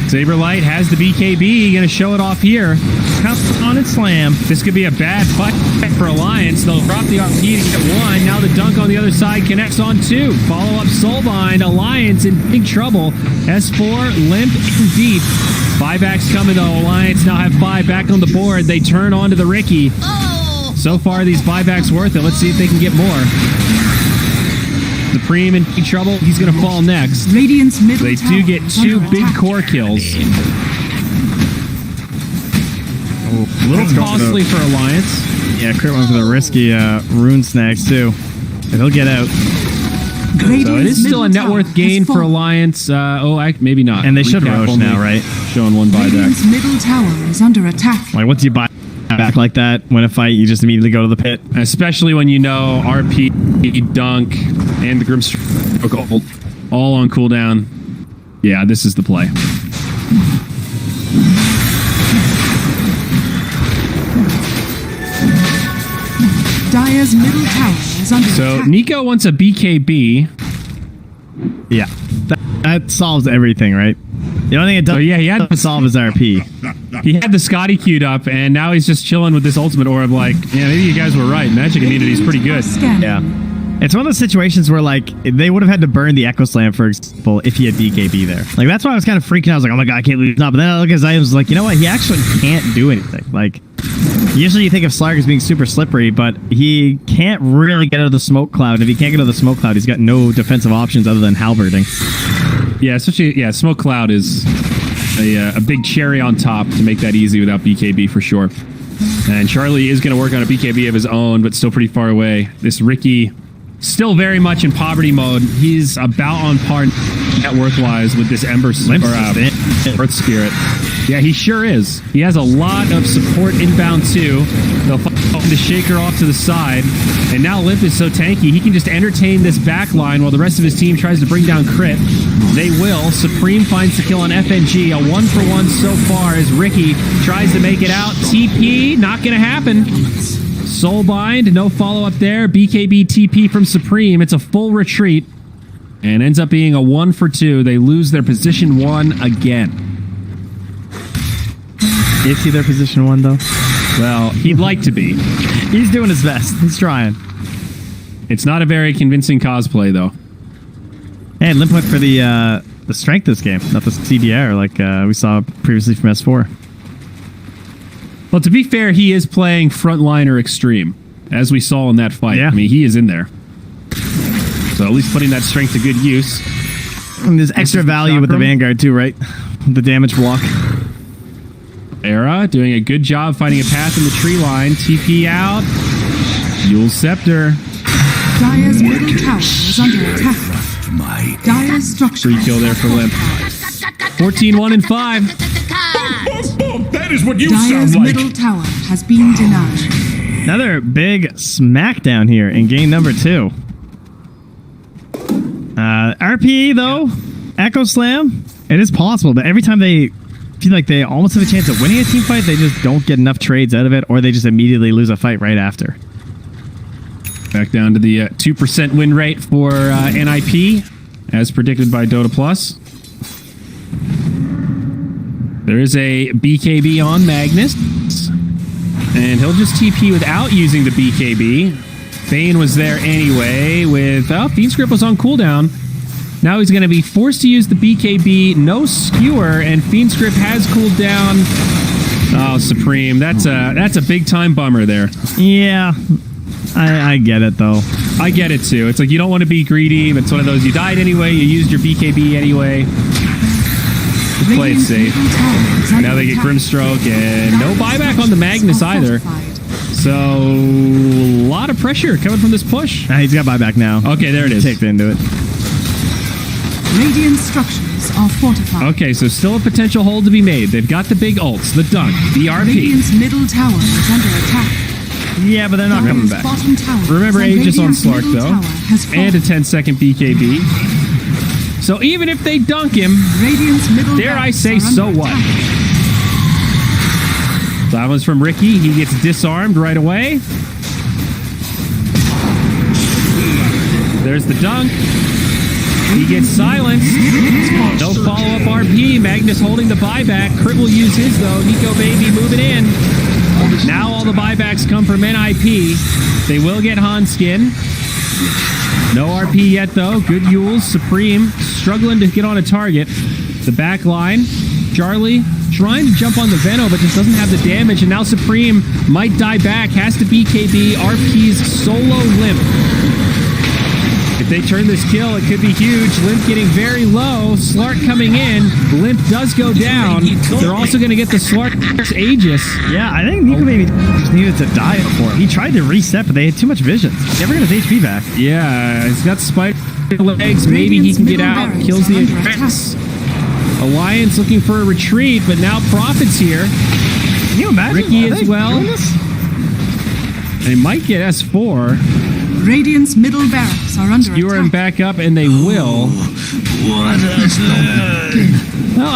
Saberlight has the BKB. Going to show it off here. Comes on and slam. This could be a bad fight for Alliance. They'll drop the RP to get 1. Now the dunk on the other side connects on 2. Follow up Soulbind. Alliance in big trouble. S4 limp and deep. Buybacks coming though. Alliance now have 5 back on the board. They turn onto the Ricky. So far these buybacks worth it. Let's see if they can get more. Supreme in big trouble. He's going to fall next. Radiant's middle They tower do get is 2 under big attack. core kills. A little Let's go costly for Alliance. Yeah, Crit went for the risky rune snags, too. And he'll get out. So it is still a net worth gain for Alliance. Maybe not. And they should Recap Roche only now, right? Showing 1 buyback. Radiant's middle tower is under attack. Like, once you buy back like that, win a fight, you just immediately go to the pit. Especially when you know RP, Dunk, and the Grimstroke all on cooldown. Yeah, this is the play. Dire's middle tower is under So attack. Nico wants a BKB. Yeah. That solves everything, right? The only thing it does He had solve is RP. He had the Scotty queued up, and now he's just chilling with this ultimate orb. Like, yeah, maybe you guys were right. Magic immunity is pretty good. Scan. Yeah. It's one of those situations where, like, they would have had to burn the Echo Slam, for example, if he had BKB there. Like, that's why I was kind of freaking out. I was like, oh my god, I can't believe he's not. But then I look at his items, like, you know what? He actually can't do anything. Like, usually you think of Slark as being super slippery, but he can't really get out of the smoke cloud. And if he can't get out of the smoke cloud, he's got no defensive options other than halberding. Yeah, especially, Smoke Cloud is a big cherry on top to make that easy without BKB for sure. And Charlie is going to work on a BKB of his own, but still pretty far away. This Ricky, still very much in poverty mode. He's about on par net worth-wise with this Ember Earth Spirit. Yeah, he sure is. He has a lot of support inbound too. They'll find the Shaker off to the side. And now Limp is so tanky, he can just entertain this back line while the rest of his team tries to bring down Crit. They will. Supreme finds the kill on FNG. A 1-for-1 so far as Ricky tries to make it out. TP, not going to happen. Soulbind, no follow-up there. BKB TP from Supreme. It's a full retreat. And ends up being a 1-for-2. They lose their position 1 again. Is he their position 1, though? Well, he'd like to be. He's doing his best. He's trying. It's not a very convincing cosplay, though. And Limp went for the strength this game, not the CDR like we saw previously from S4. Well, to be fair, he is playing frontliner extreme, as we saw in that fight. Yeah. I mean, he is in there. So at least putting that strength to good use. And there's extra value with the Vanguard, too, right? The damage block. Era doing a good job finding a path in the tree line. TP out. Yule's Scepter. Dire's middle tower is under attack. Dire's structure. Free kill there for Limp. 14-1 and 5. That is what you Dire's sound like. middle tower has been denied. Another big smackdown here in game number 2. RP, though, Echo Slam, it is possible, but every time they feel like they almost have a chance of winning a team fight, they just don't get enough trades out of it, or they just immediately lose a fight right after. Back down to the 2% win rate for NiP. as predicted by Dota Plus. There is a BKB on Magnus, and he'll just TP without using the BKB. Bane was there anyway with... Oh, Fiendscript was on cooldown. Now he's going to be forced to use the BKB. No skewer, and Fiendscript has cooled down. Oh, Supreme. That's a big-time bummer there. Yeah. I get it, though. I get it, too. It's like you don't want to be greedy. It's one of those, you died anyway, you used your BKB anyway. Just play it safe. Now they get Grimstroke, and no buyback on the Magnus either. So, a lot of pressure coming from this push. He's got buyback now. Okay, there it is. Take into it. Radiant structures are fortified. Okay, so still a potential hold to be made. They've got the big ults, the dunk, the RP. Radiant's middle tower is under attack. Yeah, but they're not coming back. Bottom tower Remember Aegis on Slark, middle though. tower has And a fallen. 10-second BKB. So even if they dunk him, Radiant's middle dare I barracks say, are so under what? attack. That one's from Ricky. He gets disarmed right away. There's the dunk. He gets silenced. No follow-up RP. Magnus holding the buyback. Crit will use his, though. Nico Baby moving in. Now all the buybacks come from NiP. They will get Hanskin. No RP yet, though. Good Yules. Supreme struggling to get on a target. The back line. Charlie trying to jump on the Veno, but just doesn't have the damage. And now Supreme might die back. Has to BKB. RP's solo Limp. If they turn this kill, it could be huge. Limp getting very low. Slark coming in. Limp does go down. They're also going to get the Slark's Aegis. Yeah, I think Nico maybe just needed to die for him. He tried to reset, but they had too much vision. Never got his HP back. Yeah, he's got spider legs. Maybe he can get out. Kills the Aegis. Alliance looking for a retreat, but now Prophet's here. Can you imagine? Ricky as well. They might get S4. Radiant's middle barracks are under Skewer him attack. back up, and they will. Well,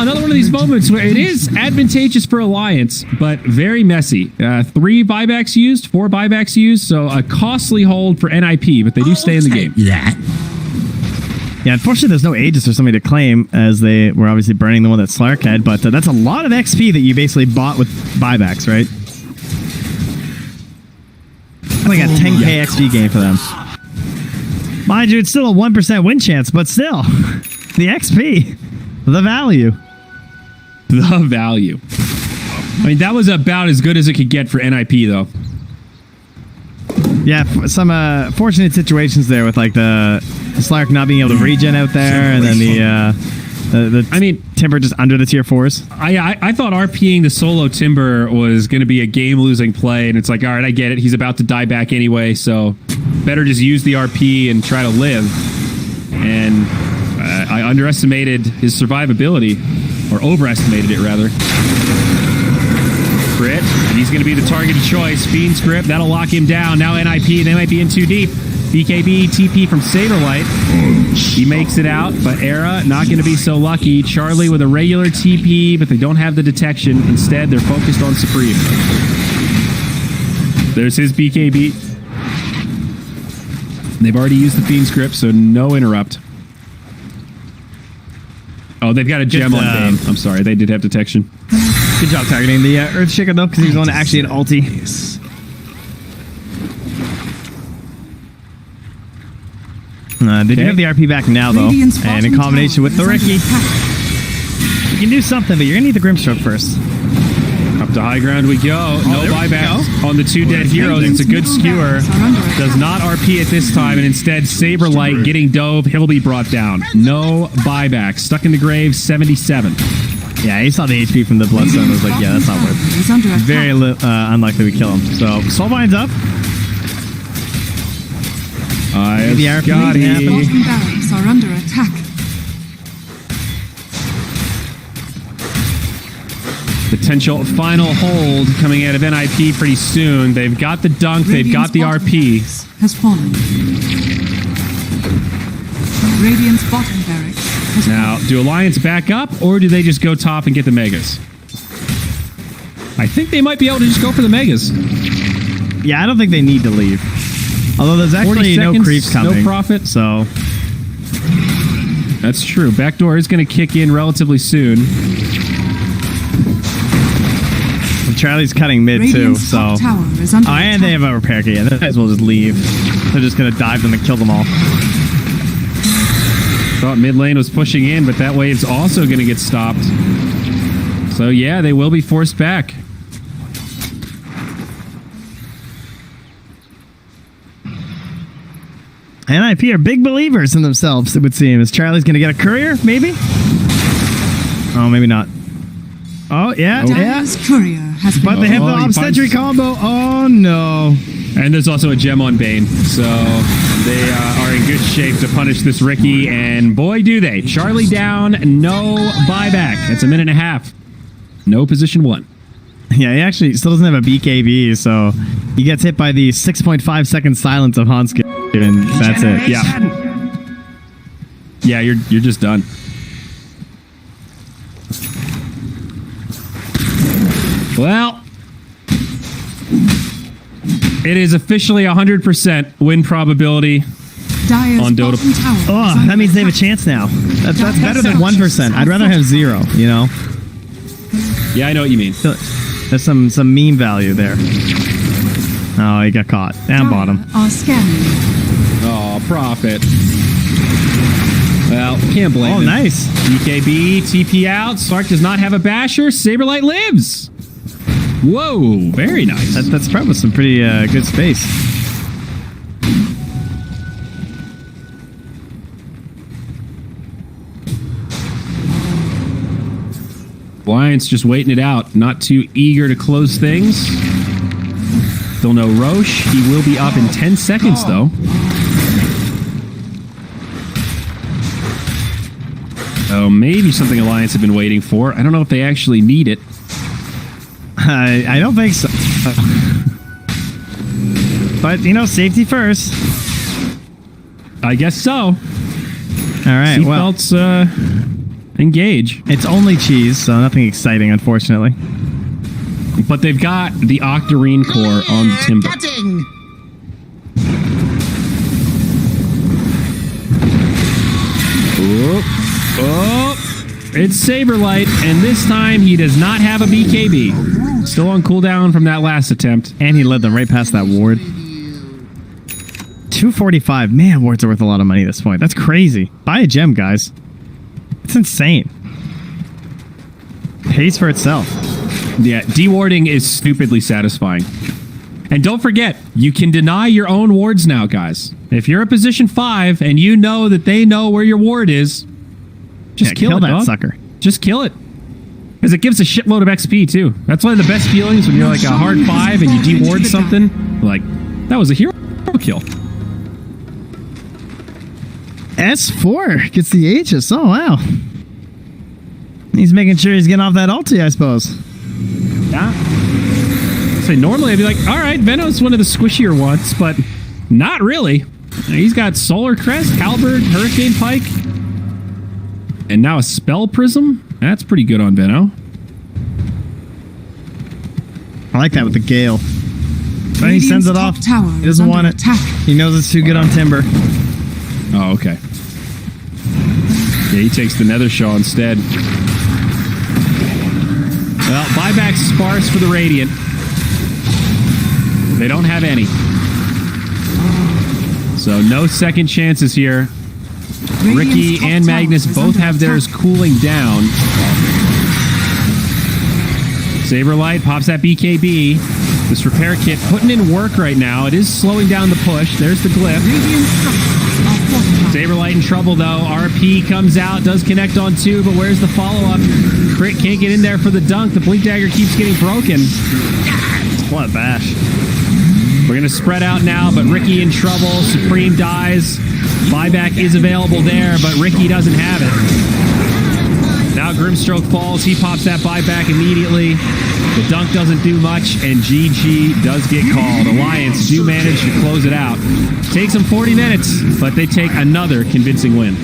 another one of these moments where it is advantageous for Alliance, but very messy. 3 buybacks used, 4 buybacks used, so a costly hold for NiP, but they do stay in the game. That. Yeah, unfortunately, there's no Aegis or somebody to claim, as they were obviously burning the one that Slark had, but that's a lot of XP that you basically bought with buybacks, right? Like a 10k XP game for them. Mind you, it's still a 1% win chance, but still, the XP, the value. The value. I mean, that was about as good as it could get for NiP, though. Yeah, some fortunate situations there with like the Slark not being able to regen out there, and then the I mean, Timber just under the tier 4s. I thought RPing the solo Timber was going to be a game-losing play, and it's like, all right, I get it. He's about to die back anyway, so better just use the RP and try to live. And I underestimated his survivability, or overestimated it, rather. Crit, and he's going to be the targeted choice. Fiend script, that'll lock him down. Now NiP, they might be in too deep. BKB, TP from Saberlight. He makes it out, but Era not going to be so lucky. Charlie with a regular TP, but they don't have the detection. Instead, they're focused on Supreme. There's his BKB. They've already used the Fiend script, so no interrupt. Oh, they've got a gem on Bane. I'm sorry, they did have detection. Good job targeting the Earthshaker though, because he was going to actually an ulti. They do have the RP back now though, Radiant's and in bottom combination with the tower is Ricky, under attack. you can do something, but you're gonna need the Grimstroke first. Up to high ground we go. No there we buybacks go. on the 2 dead heroes. It's a good skewer. Does not RP at this time, and instead Saberlight getting dove. He'll be brought down. No buybacks. Stuck in the grave, 77. Yeah, he saw the HP from the Bloodstone. Was like, yeah, that's not worth it. Is under attack. Very unlikely we kill him. So Soulbind's up. I've The RP got happen. it. Bottom barracks are under attack. Potential final hold coming out of NiP pretty soon. They've got the dunk. They've got the Radiant's bottom RP. barracks has fallen. Radiant's bottom barracks has Now, do Alliance back up, or do they just go top and get the Megas? I think they might be able to just go for the Megas. Yeah, I don't think they need to leave. Although there's 40 actually no seconds, creeps coming. no profit. So That's true. Backdoor is going to kick in relatively soon. Charlie's cutting mid too, Radiant's so. top tower is under And they attack. have a repair kit. Yeah, they might as well just leave. They're just gonna dive them and kill them all. Thought mid lane was pushing in, but that wave's also going to get stopped. So yeah, they will be forced back. NiP are big believers in themselves, it would seem. Is Charlie's gonna get a courier, maybe? Oh, maybe not. Oh, yeah, yeah. Dire's courier has But been they have the Oh, he obstetric punched. combo. Oh, no. And there's also a gem on Bane, so they are in good shape to punish this Ricky, and boy do they. Charlie down, no buyback. It's a minute and a half. No position one. Yeah, he actually still doesn't have a BKB, so he gets hit by the 6.5 second silence of Hanske, and that's it. Yeah. Yeah, you're just done. Well, it is officially 100% win probability. Dire's on Dota. bottom tower is Oh, under that means they have a attack. chance now. That's better than 1%. I'd rather have 0, you know? Yeah, I know what you mean. There's some meme value there. Oh, he got caught. Down Dire bottom. are scanning. Oh, profit. Well, can't blame Oh, him. nice. BKB, TP out. Sark does not have a basher. Saberlight lives. Whoa, very nice. That's probably some pretty good space. Alliance just waiting it out. Not too eager to close things. Still no Roche. He will be up in 10 seconds, though. Oh, maybe something Alliance have been waiting for. I don't know if they actually need it. I don't think so. But, you know, safety first. I guess so. All right, well, Seatbelts, engage. it's only cheese, so nothing exciting, unfortunately. But they've got the Octarine core on the Timber. Oh, it's Saberlight, and this time he does not have a BKB. Still on cooldown from that last attempt. And he led them right past that ward. 245. Man, wards are worth a lot of money at this point. That's crazy. Buy a gem, guys. It's insane. Pays for itself. Yeah, dewarding is stupidly satisfying. And don't forget, you can deny your own wards now, guys. If you're a position 5 and you know that they know where your ward is, just kill it, that dog. sucker. Just kill it. Because it gives a shitload of XP, too. That's one of the best feelings when you're like a hard 5 and you deward something. Like, that was a hero kill. S4 gets the Aegis. Oh, wow. He's making sure he's getting off that ulti, I suppose. Yeah. So normally I'd be like, all right, Venom's one of the squishier ones, but not really. He's got Solar Crest, Halberd, Hurricane Pike, and now a Spell Prism. That's pretty good on Veno. I like that with the Gale. But he sends it off. Radiant's top tower He is doesn't under want it. attack. He knows it's too good on Timber. Oh, okay. Yeah, he takes the Nether Shaw instead. Well, buyback's sparse for the Radiant. They don't have any. So no second chances here. Radiant's Ricky top and tower Magnus is both under have theirs attack. cooling down. Saberlight pops that BKB. This repair kit putting in work right now. It is slowing down the push. There's the glyph. Radiant structures are fortified. Saberlight in trouble though. RP comes out, does connect on 2, but where's the follow-up? Crit can't get in there for the dunk. The Blink Dagger keeps getting broken. What a bash. We're going to spread out now, but Ricky in trouble. Supreme dies. Buyback is available there, but Ricky doesn't have it. Now Grimstroke falls. He pops that buyback immediately. The dunk doesn't do much, and GG does get called. Alliance do manage to close it out. Takes them 40 minutes, but they take another convincing win.